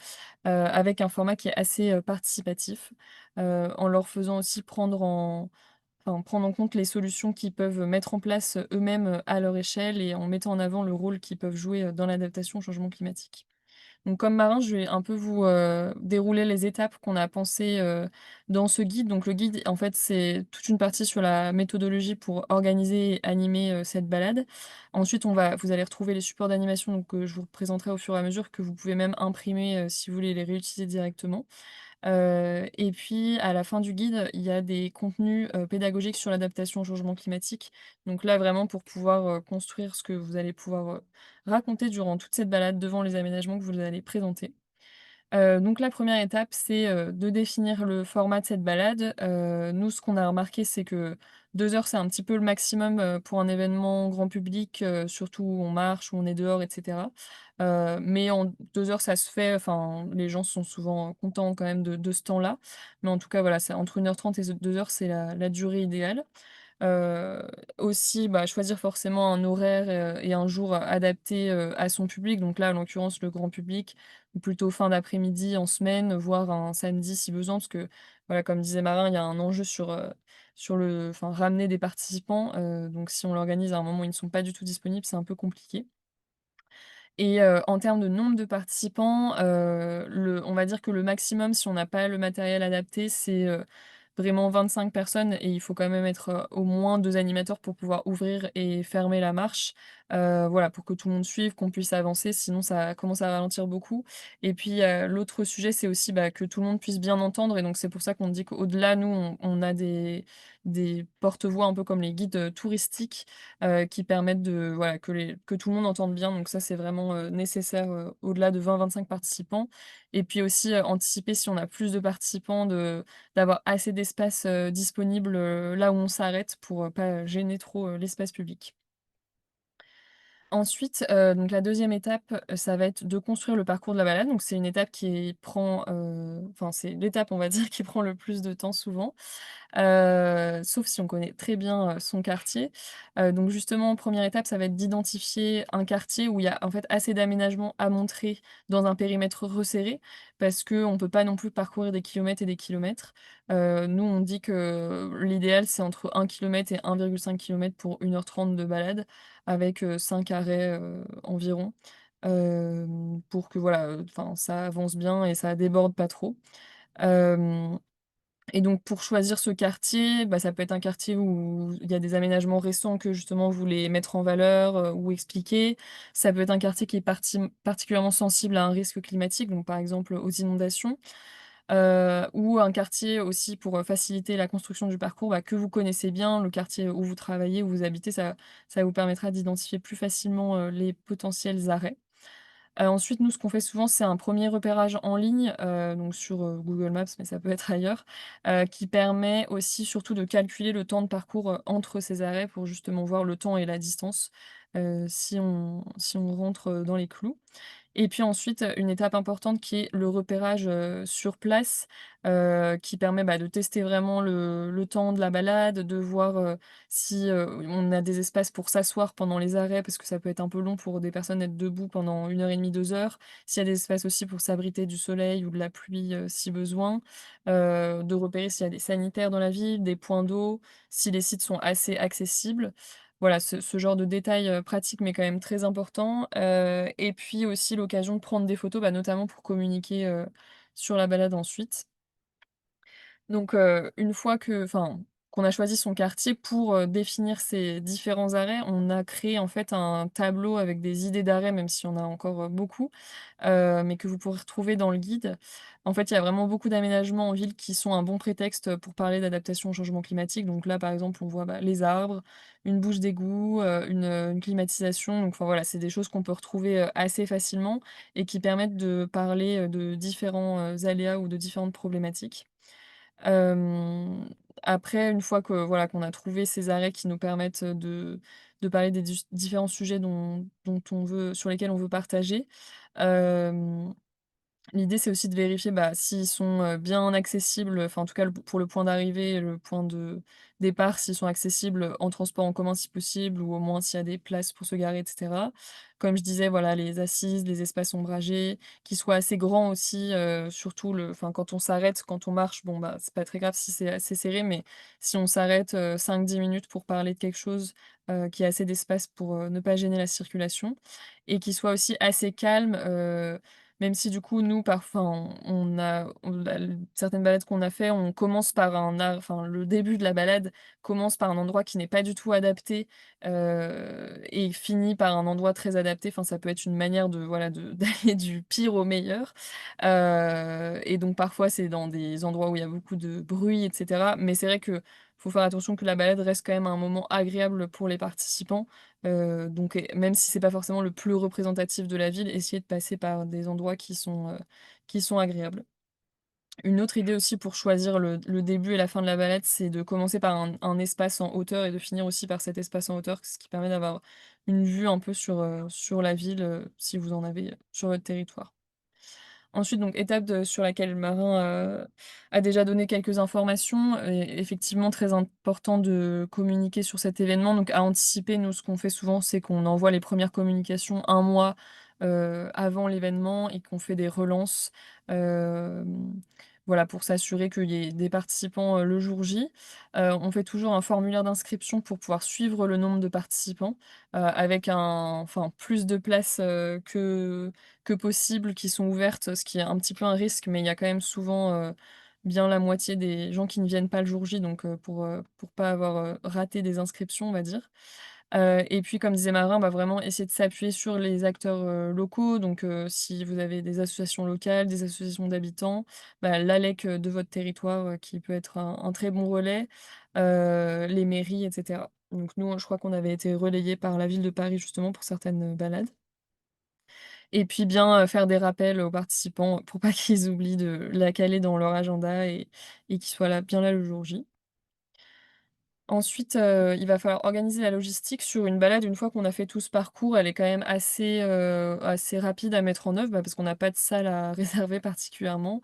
[SPEAKER 1] avec un format qui est assez, participatif, en leur faisant aussi prendre en compte les solutions qu'ils peuvent mettre en place, eux-mêmes, à leur échelle et en mettant en avant le rôle qu'ils peuvent jouer, dans l'adaptation au changement climatique. Donc comme marin, je vais un peu vous, dérouler les étapes qu'on a pensées, dans ce guide. Donc le guide, en fait, c'est toute une partie sur la méthodologie pour organiser et animer, cette balade. Ensuite, vous allez retrouver les supports d'animation donc que je vous présenterai au fur et à mesure, que vous pouvez même imprimer, si vous voulez les réutiliser directement. Et puis à la fin du guide, il y a des contenus, pédagogiques sur l'adaptation au changement climatique. Donc là, vraiment pour pouvoir, construire ce que vous allez pouvoir, raconter durant toute cette balade devant les aménagements que vous allez présenter. Donc la première étape, c'est, de définir le format de cette balade. Nous, ce qu'on a remarqué, c'est que 2 heures, c'est un petit peu le maximum, pour un événement grand public, surtout où on marche, où on est dehors et cetera. Mais en 2 heures, ça se fait, enfin, les gens sont souvent contents quand même de ce temps-là. Mais en tout cas, voilà, c'est entre 1 h 30 et 2 heures, c'est la durée idéale. Heu, Aussi, choisir forcément un horaire, et un jour adapté, à son public. Donc là, en l'occurrence, le grand public, ou plutôt fin d'après-midi en semaine, voire un samedi si besoin. Parce que, voilà, comme disait Marin, il y a un enjeu ramener des participants. Donc si on l'organise à un moment où ils ne sont pas du tout disponibles, c'est un peu compliqué. Et en termes de nombre de participants, on va dire que le maximum, si on n'a pas le matériel adapté, c'est, vraiment 25 personnes et il faut quand même être, au moins 2 animateurs pour pouvoir ouvrir et fermer la marche. Voilà, pour que tout le monde suive, qu'on puisse avancer, sinon ça commence à ralentir beaucoup. Et puis, l'autre sujet, c'est aussi, que tout le monde puisse bien entendre et donc c'est pour ça qu'on dit qu'au-delà, nous, on a des porte-voix un peu comme les guides, touristiques, qui permettent que tout le monde entende bien. Donc ça, c'est vraiment, nécessaire, au-delà de 20-25 participants. Et puis aussi, anticiper si on a plus de participants, d'avoir assez d'espace, disponible, là où on s'arrête pour, pas gêner trop, l'espace public. Ensuite, donc la deuxième étape, ça va être de construire le parcours de la balade. Donc c'est une étape qui prend, enfin c'est l'étape, on va dire, qui prend le plus de temps souvent. Sauf si on connaît très bien, son quartier. Donc justement, première étape, ça va être d'identifier un quartier où il y a en fait assez d'aménagements à montrer dans un périmètre resserré, parce qu'on ne peut pas non plus parcourir des kilomètres et des kilomètres. Nous, on dit que l'idéal, c'est entre 1 km et 1,5 km pour 1 h 30 de balade avec, 5 arrêts, environ, pour que voilà, enfin ça avance bien et ça déborde pas trop. Hem Et donc pour choisir ce quartier, bah, ça peut être un quartier où il y a des aménagements récents que justement vous voulez mettre en valeur, ou expliquer. Ça peut être un quartier qui est particulièrement sensible à un risque climatique, donc par exemple aux inondations, ou un quartier aussi pour, faciliter la construction du parcours, bah, que vous connaissez bien, le quartier où vous travaillez, où vous habitez, ça vous permettra d'identifier plus facilement, les potentiels arrêts. Ensuite, nous, ce qu'on fait souvent, c'est un premier repérage en ligne, donc sur, Google Maps, mais ça peut être ailleurs, qui permet aussi surtout de calculer le temps de parcours, entre ces arrêts pour justement voir le temps et la distance, si on rentre, dans les clous. Et puis ensuite, une étape importante qui est le repérage, sur place, qui permet, bah, de tester vraiment le temps de la balade, de voir, si, on a des espaces pour s'asseoir pendant les arrêts, parce que ça peut être un peu long pour des personnes d'être debout pendant 1 heure et demie, 2 heures. S'il y a des espaces aussi pour s'abriter du soleil ou de la pluie, si besoin. De repérer s'il y a des sanitaires dans la ville, des points d'eau, si les sites sont assez accessibles. Voilà, ce genre de détails, pratiques, mais quand même très importants, et puis aussi l'occasion de prendre des photos, bah, notamment pour communiquer, sur la balade ensuite. Donc, une fois qu'on a choisi son quartier pour, définir ces différents arrêts, on a créé en fait un tableau avec des idées d'arrêts, même s'il y en a encore, beaucoup, mais que vous pourrez retrouver dans le guide. En fait, il y a vraiment beaucoup d'aménagements en ville qui sont un bon prétexte, pour parler d'adaptation au changement climatique. Donc là, par exemple, on voit, bah, les arbres, une bouche d'égout, une climatisation. Donc enfin voilà, c'est des choses qu'on peut retrouver, assez facilement et qui permettent de parler, de différents, aléas ou de différentes problématiques. Hem, Après, une fois que voilà, qu'on a trouvé ces arrêts qui nous permettent, de parler des différents sujets dont on veut sur lesquels on veut partager, hem l'idée, c'est aussi de vérifier, bah, s'ils sont, bien accessibles, enfin, en tout cas, pour le point d'arrivée et le point de départ, s'ils sont accessibles, en transport en commun si possible ou au moins s'il y a des places pour se garer et cetera. Comme je disais, voilà, les assises, les espaces ombragés, qu'ils soient assez grands aussi, surtout quand on s'arrête, quand on marche, bon, bah, c'est pas très grave si c'est assez serré, mais si on s'arrête, 5-10 minutes pour parler de quelque chose, qu'il y ait assez d'espace pour, ne pas gêner la circulation et qui soit aussi assez calme, même si du coup, nous, parfois, on a certaines balades qu'on a fait, on commence par le début de la balade commence par un endroit qui n'est pas du tout adapté, et finit par un endroit très adapté. Enfin, ça peut être une manière de, voilà, d'aller du pire au meilleur. Et donc parfois, c'est dans des endroits où il y a beaucoup de bruit et cetera. Mais c'est vrai que faut faire attention que la balade reste quand même un moment agréable pour les participants. Donc même si c'est pas forcément le plus représentatif de la ville, essayer de passer par des endroits qui sont agréables. Une autre idée aussi pour choisir le début et la fin de la balade, c'est de commencer par un espace en hauteur et de finir aussi par cet espace en hauteur, ce qui permet d'avoir une vue un peu sur la ville, si vous en avez, sur votre territoire. Ensuite, donc étape sur laquelle le marin, a déjà donné quelques informations et effectivement très important de communiquer sur cet événement. Donc à anticiper, nous, ce qu'on fait souvent, c'est qu'on envoie les premières communications un mois, avant l'événement et qu'on fait des relances, hem, voilà, pour s'assurer qu'il y ait des participants, le jour J. On fait toujours un formulaire d'inscription pour pouvoir suivre le nombre de participants, avec plus de places, que possible qui sont ouvertes, ce qui est un petit peu un risque, mais il y a quand même souvent, bien la moitié des gens qui ne viennent pas le jour J, donc pour pas avoir, raté des inscriptions, on va dire. Et puis comme disait Marin, bah, vraiment essayer de s'appuyer sur les acteurs, locaux, donc si vous avez des associations locales, des associations d'habitants, bah, l'ALEC, de votre territoire, qui peut être un très bon relais, les mairies et cetera. Donc nous, je crois qu'on avait été relayés par la ville de Paris justement pour certaines, balades. Et puis bien, faire des rappels aux participants pour pas qu'ils oublient de la caler dans leur agenda et qu'ils soient bien là le jour J. Ensuite, il va falloir organiser la logistique sur une balade. Une fois qu'on a fait tout ce parcours, elle est quand même assez rapide à mettre en œuvre, bah, parce qu'on n'a pas de salle à réserver particulièrement.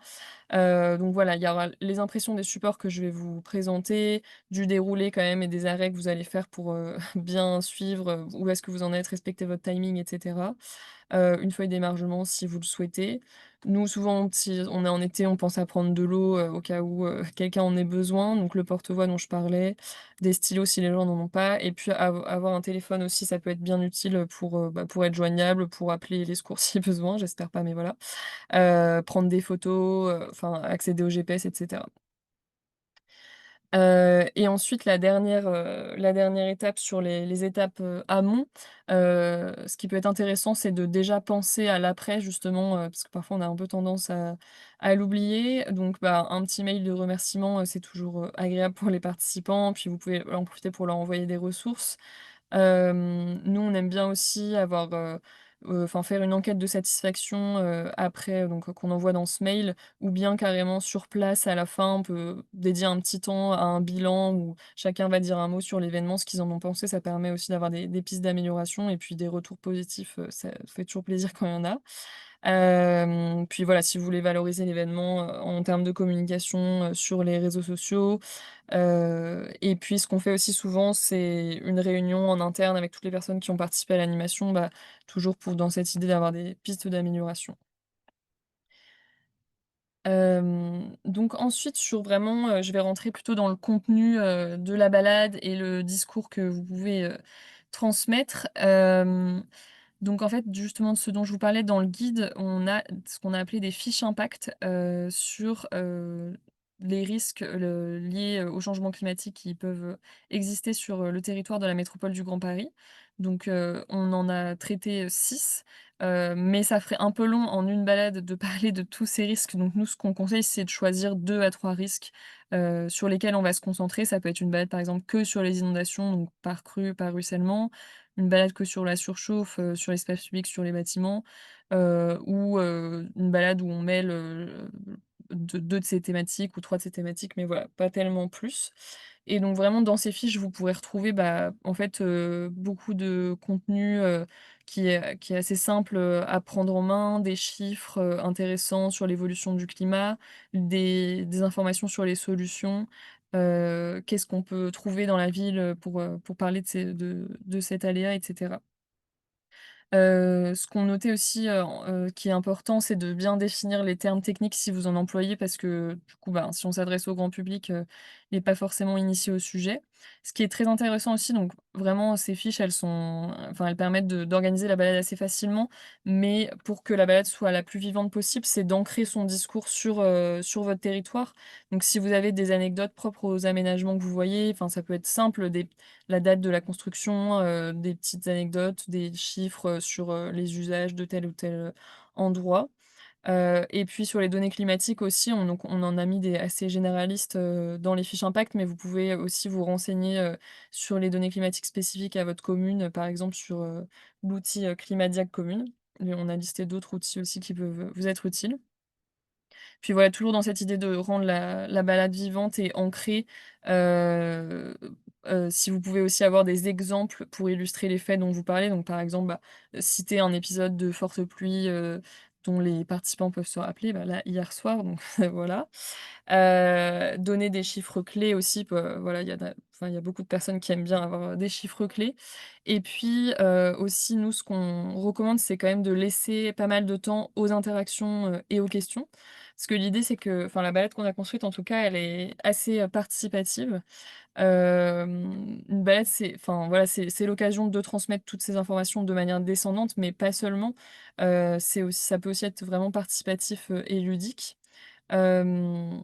[SPEAKER 1] Donc voilà, il y aura les impressions des supports que je vais vous présenter, du déroulé quand même et des arrêts que vous allez faire pour, bien suivre, où est-ce que vous en êtes, respecter votre timing et cetera. Une feuille d'émargement si vous le souhaitez. Nous, souvent, si on est en été, on pense à prendre de l'eau, au cas où, quelqu'un en ait besoin, donc le porte-voix dont je parlais, des stylos si les gens n'en ont pas et puis avoir un téléphone aussi, ça peut être bien utile, pour être joignable, pour appeler les secours si besoin, j'espère pas, mais voilà. Prendre des photos, accéder au GPS et cetera. Et ensuite la dernière étape sur les étapes, amont, ce qui peut être intéressant, c'est de déjà penser à l'après justement, parce que parfois on a un peu tendance à l'oublier. Donc bah, un petit mail de remerciement, c'est toujours, agréable pour les participants, puis vous pouvez en profiter pour leur envoyer des ressources. Nous, on aime bien aussi avoir, enfin faire une enquête de satisfaction, après, donc qu'on envoie dans ce mail ou bien carrément sur place à la fin, on peut dédier un petit temps à un bilan où chacun va dire un mot sur l'événement, ce qu'ils en ont pensé. Ça permet aussi d'avoir des pistes d'amélioration et puis des retours positifs, ça fait toujours plaisir quand il y en a. Puis voilà, si vous voulez valoriser l'événement, en termes de communication, sur les réseaux sociaux, et puis ce qu'on fait aussi souvent, c'est une réunion en interne avec toutes les personnes qui ont participé à l'animation, bah, toujours pour dans cette idée d'avoir des pistes d'amélioration. Donc ensuite sur vraiment, je vais rentrer plutôt dans le contenu, de la balade et le discours que vous pouvez, transmettre. Donc en fait, justement de ce dont je vous parlais dans le guide, on a ce qu'on a appelé des fiches impact, sur, les risques, liés, au changement climatique qui peuvent, exister sur, le territoire de la métropole du Grand Paris. Donc, on en a traité, 6, mais ça ferait un peu long en une balade de parler de tous ces risques. Donc nous, ce qu'on conseille, c'est de choisir 2 à 3 risques, sur lesquels on va se concentrer. Ça peut être une balade, par exemple, que sur les inondations, donc par crue, par ruissellement, une balade que sur la surchauffe, sur l'espace public, sur les bâtiments, ou une balade où on mêle, 2 de ces thématiques ou 3 de ces thématiques, mais voilà, pas tellement plus. Et donc vraiment dans ces fiches, vous pourrez retrouver, bah, en fait, beaucoup de contenu, qui est assez simple, à prendre en main, des chiffres, intéressants sur l'évolution du climat, des informations sur les solutions, qu'est-ce qu'on peut trouver dans la ville, pour parler de cet aléa et cetera. Ce qu'on notait aussi, qui est important, c'est de bien définir les termes techniques si vous en employez parce que du coup, ben, si on s'adresse au grand public, il n'est pas forcément initié au sujet. Ce qui est très intéressant aussi, donc vraiment ces fiches, elles permettent d'organiser la balade assez facilement, mais pour que la balade soit la plus vivante possible, c'est d'ancrer son discours sur votre territoire. Donc si vous avez des anecdotes propres aux aménagements que vous voyez, enfin ça peut être simple, des la date de la construction, des petites anecdotes, des chiffres, sur, les usages de tel ou tel, endroit. Et puis sur les données climatiques aussi, on en a mis des assez généralistes, dans les fiches impact, mais vous pouvez aussi vous renseigner, sur les données climatiques spécifiques à votre commune, par exemple sur, l'outil, Climadiac Commune. Et on a listé d'autres outils aussi qui peuvent, vous être utiles. Puis voilà, toujours dans cette idée de rendre la balade vivante et ancrée, heu si vous pouvez aussi avoir des exemples pour illustrer les faits dont vous parlez, donc par exemple, bah, citer un épisode de forte pluie, dont les participants peuvent se rappeler, bah, là, hier soir, donc voilà. Donner des chiffres clés aussi, voilà, il y a beaucoup de personnes qui aiment bien avoir, des chiffres clés et puis, aussi nous ce qu'on recommande, c'est quand même de laisser pas mal de temps aux interactions, et aux questions. Parce que l'idée c'est que enfin la balade qu'on a construite en tout cas, elle est assez, participative. Une balade c'est enfin voilà, c'est l'occasion de transmettre toutes ces informations de manière descendante, mais pas seulement. C'est aussi ça peut aussi être vraiment participatif, et ludique. Hem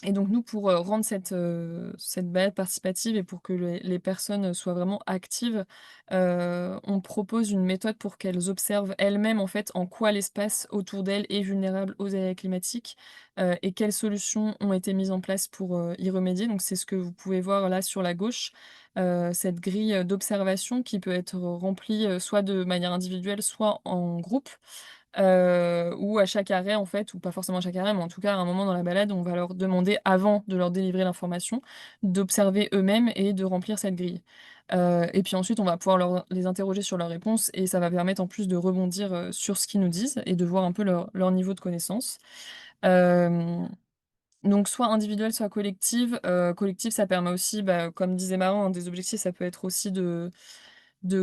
[SPEAKER 1] Et donc nous, pour, rendre cette balade participative et pour que les personnes, soient vraiment actives, on propose une méthode pour qu'elles observent elles-mêmes, en fait, en quoi l'espace autour d'elles est vulnérable aux aléas climatiques, et quelles solutions ont été mises en place pour, y remédier. Donc c'est ce que vous pouvez voir là sur la gauche, cette grille, d'observation qui peut être remplie, soit de manière individuelle, soit en groupe. Où à chaque arrêt en fait, ou pas forcément à chaque arrêt, mais en tout cas à un moment dans la balade, on va leur demander, avant de leur délivrer l'information, d'observer eux-mêmes et de remplir cette grille. Et puis ensuite on va pouvoir les interroger sur leurs réponses et ça va permettre en plus de rebondir, sur ce qu'ils nous disent et de voir un peu leur niveau de connaissance. Hem, donc soit individuelle, soit collective. Collective ça permet aussi, bah, comme disait Marin, un des objectifs ça peut être aussi de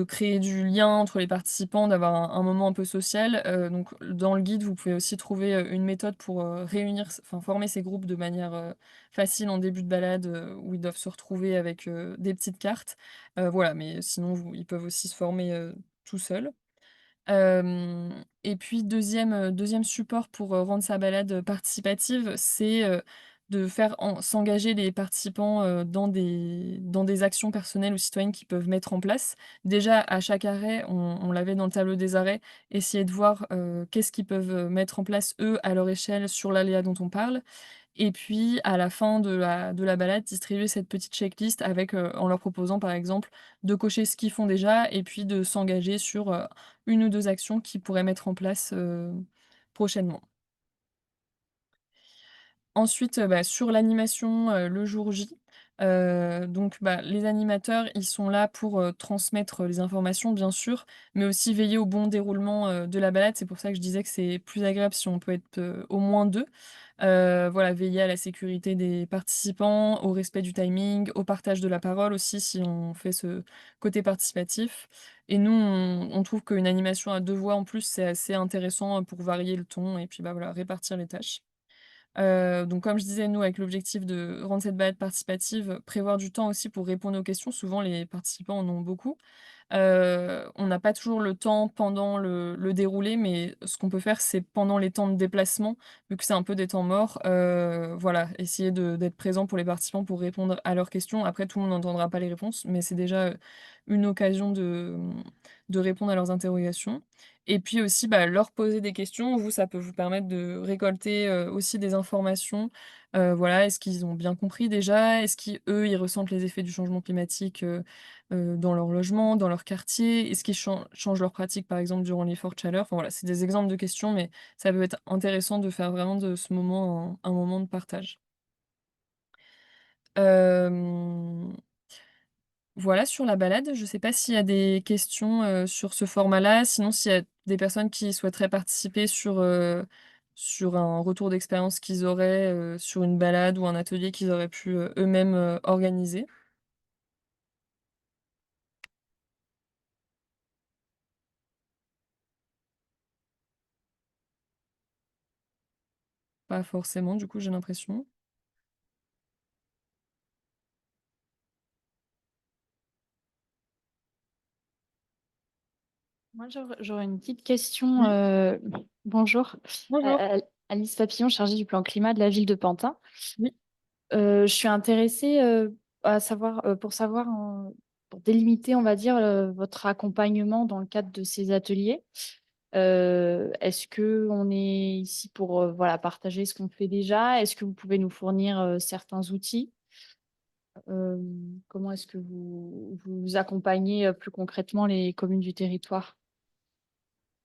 [SPEAKER 1] créer du lien entre les participants, d'avoir un moment un peu social, donc dans le guide, vous pouvez aussi trouver, une méthode pour, former ces groupes de manière, facile en début de balade, où ils doivent se retrouver avec, des petites cartes. Voilà, mais sinon ils peuvent aussi se former, tout seuls. Et puis 2e support pour, rendre sa balade, participative, c'est, de faire s'engager les participants, dans des actions personnelles ou citoyennes qu'ils peuvent mettre en place. Déjà, à chaque arrêt, on l'avait dans le tableau des arrêts, essayer de voir, qu'est-ce qu'ils peuvent, mettre en place, eux, à leur échelle, sur l'aléa dont on parle. Et puis, à la fin de la balade, distribuer cette petite checklist avec, en leur proposant, par exemple, de cocher ce qu'ils font déjà et puis de s'engager sur, 1 ou 2 actions qu'ils pourraient mettre en place, prochainement. Ensuite, bah, sur l'animation, le jour J, donc bah, les animateurs, ils sont là pour, transmettre les informations bien sûr, mais aussi veiller au bon déroulement, de la balade. C'est pour ça que je disais que c'est plus agréable si on peut être, au moins 2. Voilà, veiller à la sécurité des participants, au respect du timing, au partage de la parole aussi si on fait ce côté participatif. Et nous, on trouve qu'une animation à 2 voix en plus, c'est assez intéressant, pour varier le ton et puis, bah, voilà, répartir les tâches. Donc comme je disais, nous, avec l'objectif de rendre cette balade participative, prévoir du temps aussi pour répondre aux questions. Souvent, les participants en ont beaucoup. On n'a pas toujours le temps pendant le déroulé, mais ce qu'on peut faire, c'est pendant les temps de déplacement, vu que c'est un peu des temps morts, voilà, essayer d'être présent pour les participants pour répondre à leurs questions. Après, tout le monde n'entendra pas les réponses, mais c'est déjà, une occasion de répondre à leurs interrogations et puis aussi, bah, leur poser des questions. Vous, ça peut vous permettre de récolter, aussi des informations. Voilà, est-ce qu'ils ont bien compris déjà? Est-ce qu'eux, ils ressentent les effets du changement climatique, dans leur logement, dans leur quartier? Est-ce qu'ils changent leurs pratiques, par exemple, durant les fortes chaleurs? Enfin voilà, c'est des exemples de questions, mais ça peut être intéressant de faire vraiment de ce moment un moment de partage. Hem, voilà sur la balade, je sais pas s'il y a des questions, sur ce format-là? Sinon, s'il y a des personnes qui souhaiteraient participer sur un retour d'expérience qu'ils auraient, sur une balade ou un atelier qu'ils auraient pu, eux-mêmes, organiser? Pas forcément, du coup, j'ai l'impression.
[SPEAKER 3] Moi, j'aurais une petite question,
[SPEAKER 1] Oui,
[SPEAKER 3] bonjour,
[SPEAKER 1] bonjour.
[SPEAKER 3] Alice Papillon, chargée du plan climat de la ville de Pantin.
[SPEAKER 1] Oui.
[SPEAKER 3] Je suis intéressée, à savoir, pour savoir pour délimiter, on va dire, votre accompagnement dans le cadre de ces ateliers. Est-ce qu'on est ici pour, voilà, partager ce qu'on fait déjà? Est-ce que vous pouvez nous fournir, certains outils? Comment est-ce que vous accompagnez, plus concrètement les communes du territoire?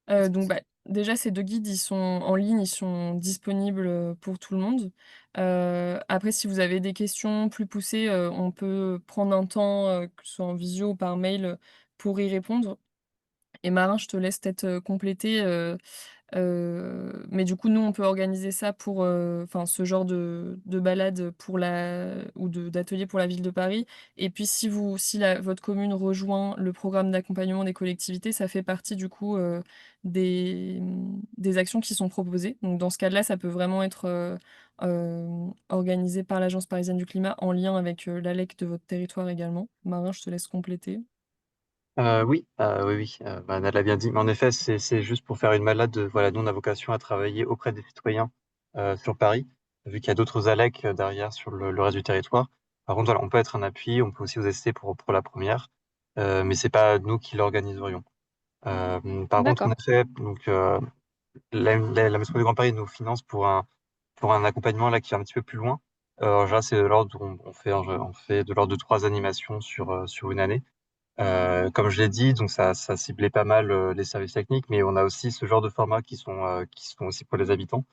[SPEAKER 3] Est-ce que
[SPEAKER 1] Donc bah, déjà ces 2 guides, ils sont en ligne, ils sont disponibles, pour tout le monde. Après si vous avez des questions plus poussées, on peut prendre un temps, que ce soit en visio ou par mail, pour y répondre. Et Marin, je te laisse peut-être, compléter, mais du coup, nous, on peut organiser ça pour, enfin, ce genre de balade pour la ou de d'atelier pour la ville de Paris et puis si votre commune rejoint le programme d'accompagnement des collectivités, ça fait partie du coup, des actions qui sont proposées. Donc dans ce cas-là, ça peut vraiment être, organisé par l'Agence parisienne du climat en lien avec, l'ALEC de votre territoire également. Marin, je te laisse compléter.
[SPEAKER 2] Oui, oui, oui, bah, Anna l'a bien dit, mais en effet, c'est juste pour faire une balade, voilà, nous, on a vocation à travailler auprès des citoyens, sur Paris, vu qu'il y a d'autres ALEC, derrière sur le reste du territoire. Par contre, voilà, on peut être un appui, on peut aussi vous assister pour la première, mais c'est pas nous qui l'organiserions. Par contre, en
[SPEAKER 3] D'accord.
[SPEAKER 2] effet, donc, la métropole du Grand Paris nous finance pour un accompagnement là qui est un petit peu plus loin. En général, c'est de l'ordre, on fait de l'ordre de 3 animations sur une année. Comme je l'ai dit, donc ça ciblait pas mal les services techniques, mais on a aussi ce genre de formats qui sont aussi pour les habitants.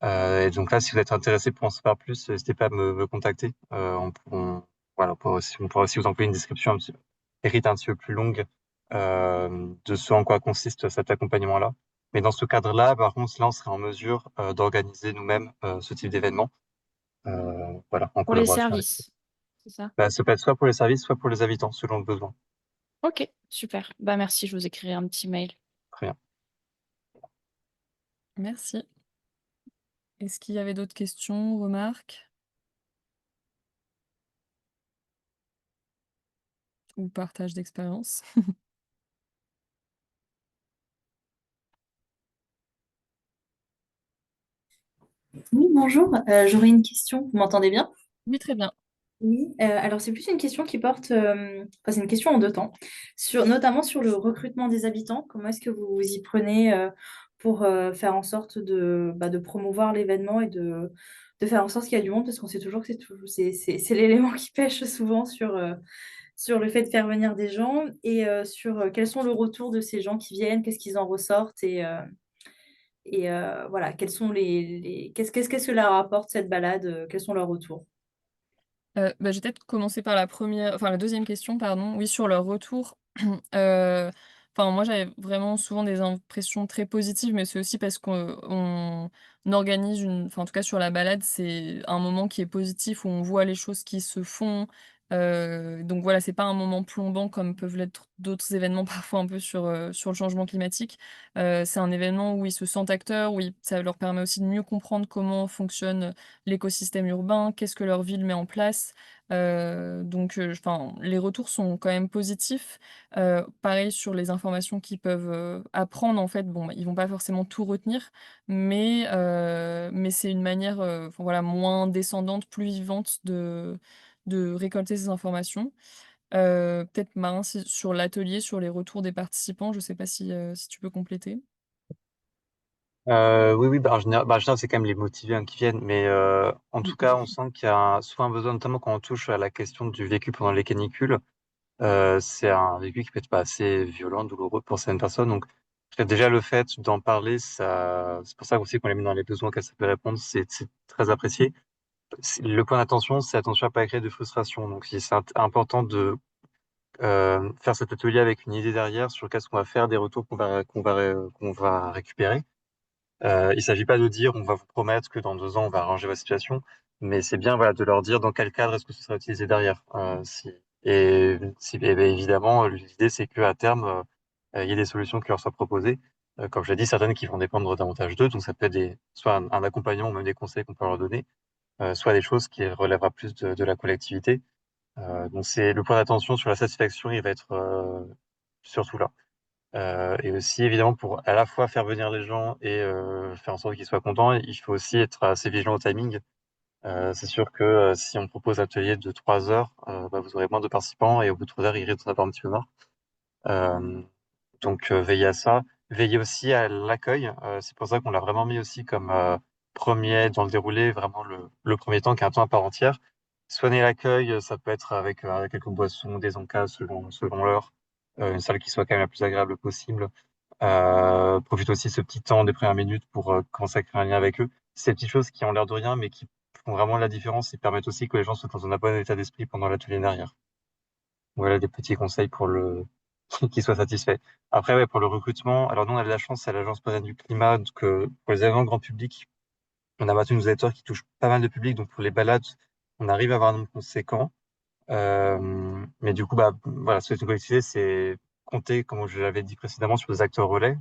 [SPEAKER 2] Et donc là, si vous êtes intéressé pour en savoir plus, n'hésitez pas à me contacter. Voilà, on pourra aussi vous envoyer une description écrite un petit peu plus longue de ce en quoi consiste cet accompagnement-là. Mais dans ce cadre-là, par contre, là, on serait en mesure d'organiser nous-mêmes ce type d'événement, voilà, en
[SPEAKER 3] Pour les
[SPEAKER 2] collaboration avec.
[SPEAKER 3] services, c'est ça?
[SPEAKER 2] Bah, ça peut être soit pour les services, soit pour les habitants, selon le besoin.
[SPEAKER 3] OK, super. Bah, merci, je vous écrirai un petit mail.
[SPEAKER 2] Très bien.
[SPEAKER 1] Merci. Est-ce qu'il y avait d'autres questions, remarques ou partage d'expérience?
[SPEAKER 4] Oui, bonjour. J'aurais une question. Vous m'entendez bien?
[SPEAKER 1] Oui, très bien.
[SPEAKER 4] Oui. Alors, c'est plus une question qui porte, enfin, c'est une question en deux temps, notamment sur le recrutement des habitants. Comment est-ce que vous vous y prenez pour faire en sorte de promouvoir l'événement et de faire en sorte qu'il y ait du monde, parce qu'on sait toujours que c'est l'élément qui pêche souvent sur le fait de faire venir des gens et sur quels sont le retour de ces gens qui viennent, qu'est-ce qu'ils en ressortent et voilà, quels sont qu'est-ce que leur apporte cette balade, quels sont leurs retours?
[SPEAKER 1] Bah, je vais peut-être commencer par la deuxième question, pardon. Oui, sur leur retour, heu, enfin, moi, j'avais vraiment souvent des impressions très positives, mais c'est aussi parce qu'on organise en tout cas, sur la balade, c'est un moment qui est positif, où on voit les choses qui se font, donc voilà, c'est pas un moment plombant comme peuvent l'être d'autres événements parfois un peu sur le changement climatique. C'est un événement où ils se sentent acteurs, où ils ça leur permet aussi de mieux comprendre comment fonctionne l'écosystème urbain, qu'est-ce que leur ville met en place. Enfin, les retours sont quand même positifs. Pareil sur les informations qu'ils peuvent, apprendre en fait, bon, bah, ils vont pas forcément tout retenir, mais c'est une manière, enfin voilà, moins descendante, plus vivante de récolter ces informations. Peut-être Marin, si sur l'atelier, sur les retours des participants, je sais pas si tu peux compléter?
[SPEAKER 2] Oui, oui, en général, c'est quand même les motivés, hein, qui viennent, mais en tout cas, on sent qu'il y a souvent un besoin, notamment quand on touche à la question du vécu pendant les canicules. C'est un vécu qui peut être pas assez violent, douloureux pour certaines personnes. Donc, déjà le fait d'en parler, c'est pour ça aussi qu'on les met dans les besoins qu'elles peuvent répondre, c'est très apprécié. Le point d'attention, c'est attention à pas créer de frustration. Donc, c'est important de faire cet atelier avec une idée derrière sur qu'est-ce qu'on va faire, des retours qu'on va récupérer. Il s'agit pas de dire on va vous promettre que dans 2 ans on va arranger votre situation, mais c'est bien, voilà, de leur dire dans quel cadre est-ce que ce sera utilisé derrière. Et ben, évidemment, l'idée c'est que à terme il y ait des solutions qui leur soient proposées. Comme je l'ai dit, certaines qui vont dépendre davantage d'eux, donc ça peut être soit un accompagnement ou même des conseils qu'on peut leur donner, soit des choses qui relèvera plus de la collectivité. Donc c'est le point d'attention sur la satisfaction, il va être surtout là. Et aussi, évidemment, pour à la fois faire venir les gens et faire en sorte qu'ils soient contents, il faut aussi être assez vigilant au timing. C'est sûr que si on propose un atelier de 3 heures, bah, vous aurez moins de participants et au bout de 3 heures, ils risquent d'en avoir un petit peu marre. Euh, donc, veillez à ça. Veillez aussi à l'accueil. C'est pour ça qu'on l'a vraiment mis aussi comme premier dans le déroulé, vraiment le premier temps qui est un temps à part entière. Soigner l'accueil, ça peut être avec quelques boissons, des encas selon l'heure, une salle qui soit quand même la plus agréable possible. Profite aussi de ce petit temps des premières minutes pour commencer à créer un lien avec eux. Ces petites choses qui ont l'air de rien, mais qui font vraiment la différence et permettent aussi que les gens soient dans un bon état d'esprit pendant l'atelier derrière. Voilà des petits conseils pour qu'ils soient satisfaits. Après, ouais, pour le recrutement, alors nous, on a de la chance à l'Agence Parisienne du Climat, donc pour les événements grand public, on a battu une newsletter qui touche pas mal de public, donc pour les balades, on arrive à avoir un nombre conséquent. Mais du coup, bah, voilà, ce que collectivité, c'est compter, comme je l'avais dit précédemment, sur des acteurs relais,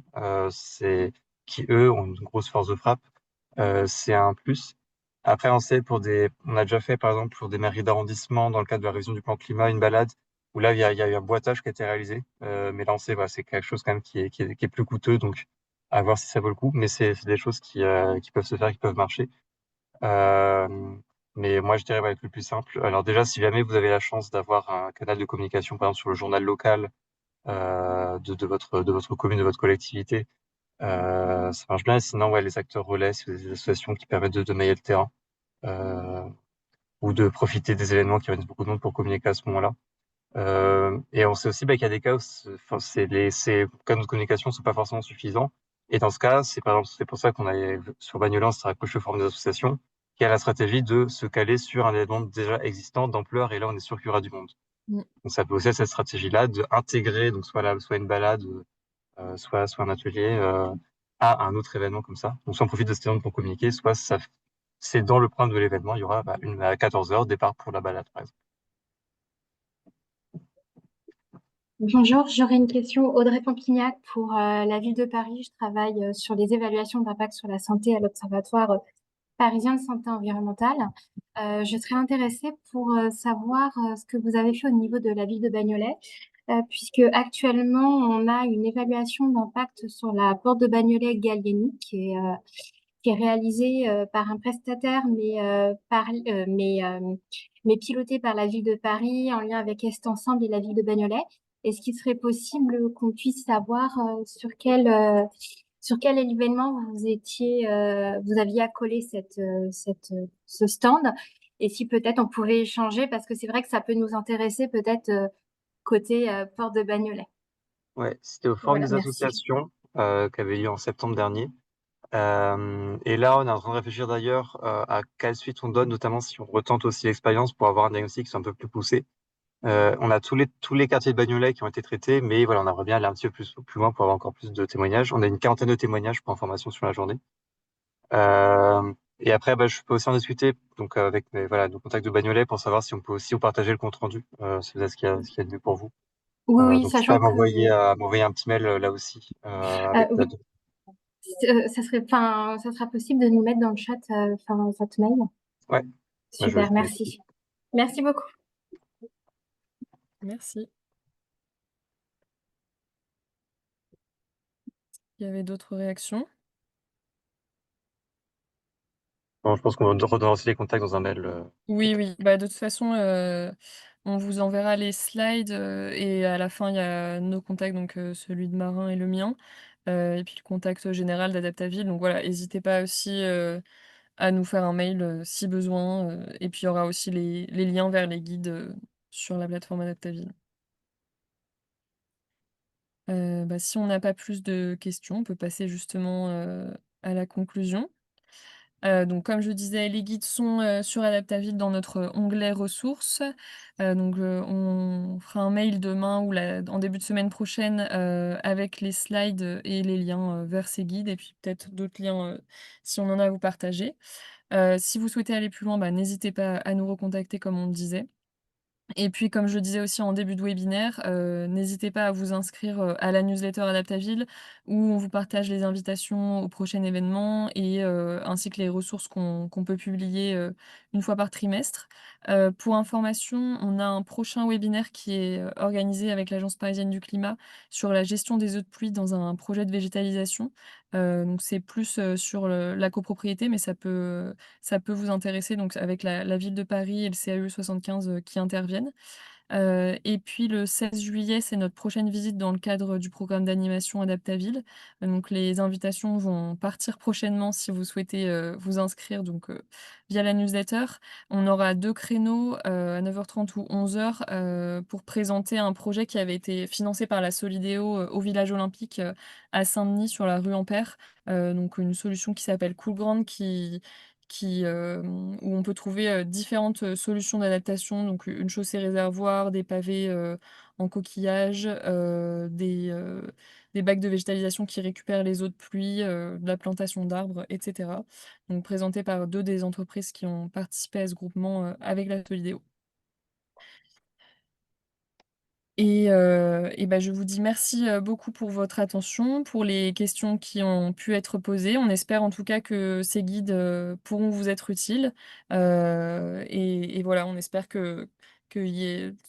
[SPEAKER 2] qui eux ont une grosse force de frappe. C'est un plus. Après, on a déjà fait, par exemple, pour des mairies d'arrondissement, dans le cadre de la révision du plan climat, une balade où là, il y a eu un boitage qui a été réalisé. Mais là, voilà, c'est quelque chose quand même qui est plus coûteux, donc à voir si ça vaut le coup. Mais c'est des choses qui peuvent se faire, qui peuvent marcher. Euh, mais moi, je dirais, va être le plus simple. Alors déjà, si jamais vous avez la chance d'avoir un canal de communication, par exemple sur le journal local de votre commune, de votre collectivité, ça marche bien. Sinon, ouais, les acteurs relais, c'est des associations qui permettent de mailler le terrain euh, ou de profiter des événements qui réunissent beaucoup de monde pour communiquer à ce moment-là. Et on sait aussi bah, qu'il y a des cas où enfin, ces canaux de communication sont pas forcément suffisants. Et dans ce cas, c'est par exemple, c'est pour ça qu'on a sur Bagnolet, on s'est raccroché aux formes des associations, qui a la stratégie de se caler sur un événement déjà existant d'ampleur, et là, on est sûr qu'il y aura du monde.
[SPEAKER 1] Mmh.
[SPEAKER 2] Donc ça peut aussi être cette stratégie-là de intégrer, donc soit une balade, soit un atelier à un autre événement comme ça. Donc soit on profite de cet événement pour communiquer, soit c'est dans le programme de l'événement, il y aura bah, à 14 heures départ pour la balade, par exemple.
[SPEAKER 5] Bonjour, j'aurais une question. Audrey Pampignac pour la ville de Paris. Je travaille sur les évaluations d'impact sur la santé à l'Observatoire parisien de santé environnementale. Je serais intéressée pour savoir ce que vous avez fait au niveau de la ville de Bagnolet, puisque actuellement on a une évaluation d'impact sur la porte de Bagnolet Gallieni qui est réalisé par un prestataire, mais piloté par la ville de Paris en lien avec Est Ensemble et la ville de Bagnolet. Est-ce qu'il serait possible qu'on puisse savoir sur quel événement vous aviez accolé ce stand? Et si peut-être on pouvait échanger, parce que c'est vrai que ça peut nous intéresser peut-être côté Porte de Bagnolet.
[SPEAKER 2] Ouais, c'était au Forum
[SPEAKER 5] Voilà,
[SPEAKER 2] des
[SPEAKER 5] merci.
[SPEAKER 2] associations qui avait lieu en septembre dernier. Et là, on est en train de réfléchir d'ailleurs à quelle suite on donne, notamment si on retente aussi l'expérience pour avoir un diagnostic qui soit un peu plus poussé. On a tous les quartiers de Bagnolet qui ont été traités, mais voilà, on aimerait bien aller un petit peu plus loin pour avoir encore plus de témoignages. On a une quarantaine de témoignages pour information sur la journée. Et après, bah, je peux aussi en discuter donc avec voilà, nos contacts de Bagnolet pour savoir si on peut aussi vous partager le compte rendu, si vous avez ce qu'il y a de mieux pour vous.
[SPEAKER 5] Oui, oui,
[SPEAKER 2] Donc, n'hésitez pas
[SPEAKER 5] sachant
[SPEAKER 2] à
[SPEAKER 5] que
[SPEAKER 2] m'envoyer un petit mail là aussi avec la
[SPEAKER 5] oui, ça sera possible de nous mettre dans le chat, votre mail.
[SPEAKER 2] Ouais, bah,
[SPEAKER 5] Super,
[SPEAKER 2] je vais
[SPEAKER 5] merci. Merci beaucoup.
[SPEAKER 1] Merci. Il y avait d'autres réactions?
[SPEAKER 2] Bon, je pense qu'on redonnera aussi les contacts dans un mail.
[SPEAKER 1] Oui, oui. Bah, de toute façon, on vous enverra les slides, et à la fin, il y a nos contacts, donc celui de Marin et le mien, et puis le contact général d'Adaptaville. Donc voilà, n'hésitez pas aussi, à nous faire un mail, si besoin, et puis il y aura aussi les liens vers les guides, sur la plateforme Adaptaville. Bah, si on n'a pas plus de questions, on peut passer justement, à la conclusion. Donc comme je disais, les guides sont, sur Adaptaville dans notre onglet ressources. Donc, on fera un mail demain ou en début de semaine prochaine, avec les slides, et les liens, vers ces guides et puis peut-être d'autres liens, si on en a à vous partager. Si vous souhaitez aller plus loin, bah, n'hésitez pas à nous recontacter comme on le disait. Et puis, comme je le disais aussi en début de webinaire, n'hésitez pas à vous inscrire, à la newsletter Adaptaville où on vous partage les invitations au prochain événement et ainsi que les ressources qu'on peut publier, 1 fois par trimestre. Pour information, on a un prochain webinaire qui est, organisé avec l'Agence parisienne du climat sur la gestion des eaux de pluie dans un projet de végétalisation. Donc c'est plus, sur la copropriété, mais ça peut vous intéresser, donc avec la ville de Paris et le CAE 75, qui interviennent. Et puis le 16 juillet, c'est notre prochaine visite dans le cadre du programme d'animation Adaptaville. Donc les invitations vont partir prochainement si vous souhaitez, vous inscrire donc, via la newsletter. On aura 2 créneaux, à 9h30 ou 11h, pour présenter un projet qui avait été financé par la Solidéo, au village olympique, à Saint-Denis sur la rue Ampère. Donc une solution qui s'appelle Coolgrande où on peut trouver, différentes, solutions d'adaptation, donc une chaussée réservoir, des pavés, en coquillage, des bacs de végétalisation qui récupèrent les eaux de pluie, de la plantation d'arbres et cetera. Donc présenté par 2 des entreprises qui ont participé à ce groupement, avec la Solidéo. Et bah, je vous dis merci, beaucoup pour votre attention, pour les questions qui ont pu être posées. On espère en tout cas que ces guides, pourront vous être utiles. Et voilà, on espère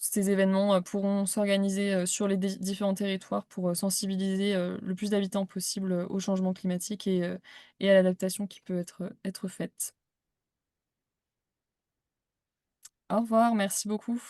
[SPEAKER 1] ces événements, pourront s'organiser, sur les différents territoires pour, sensibiliser, le plus d'habitants possible, au changement climatique et à l'adaptation qui peut être faite. Au revoir, merci beaucoup.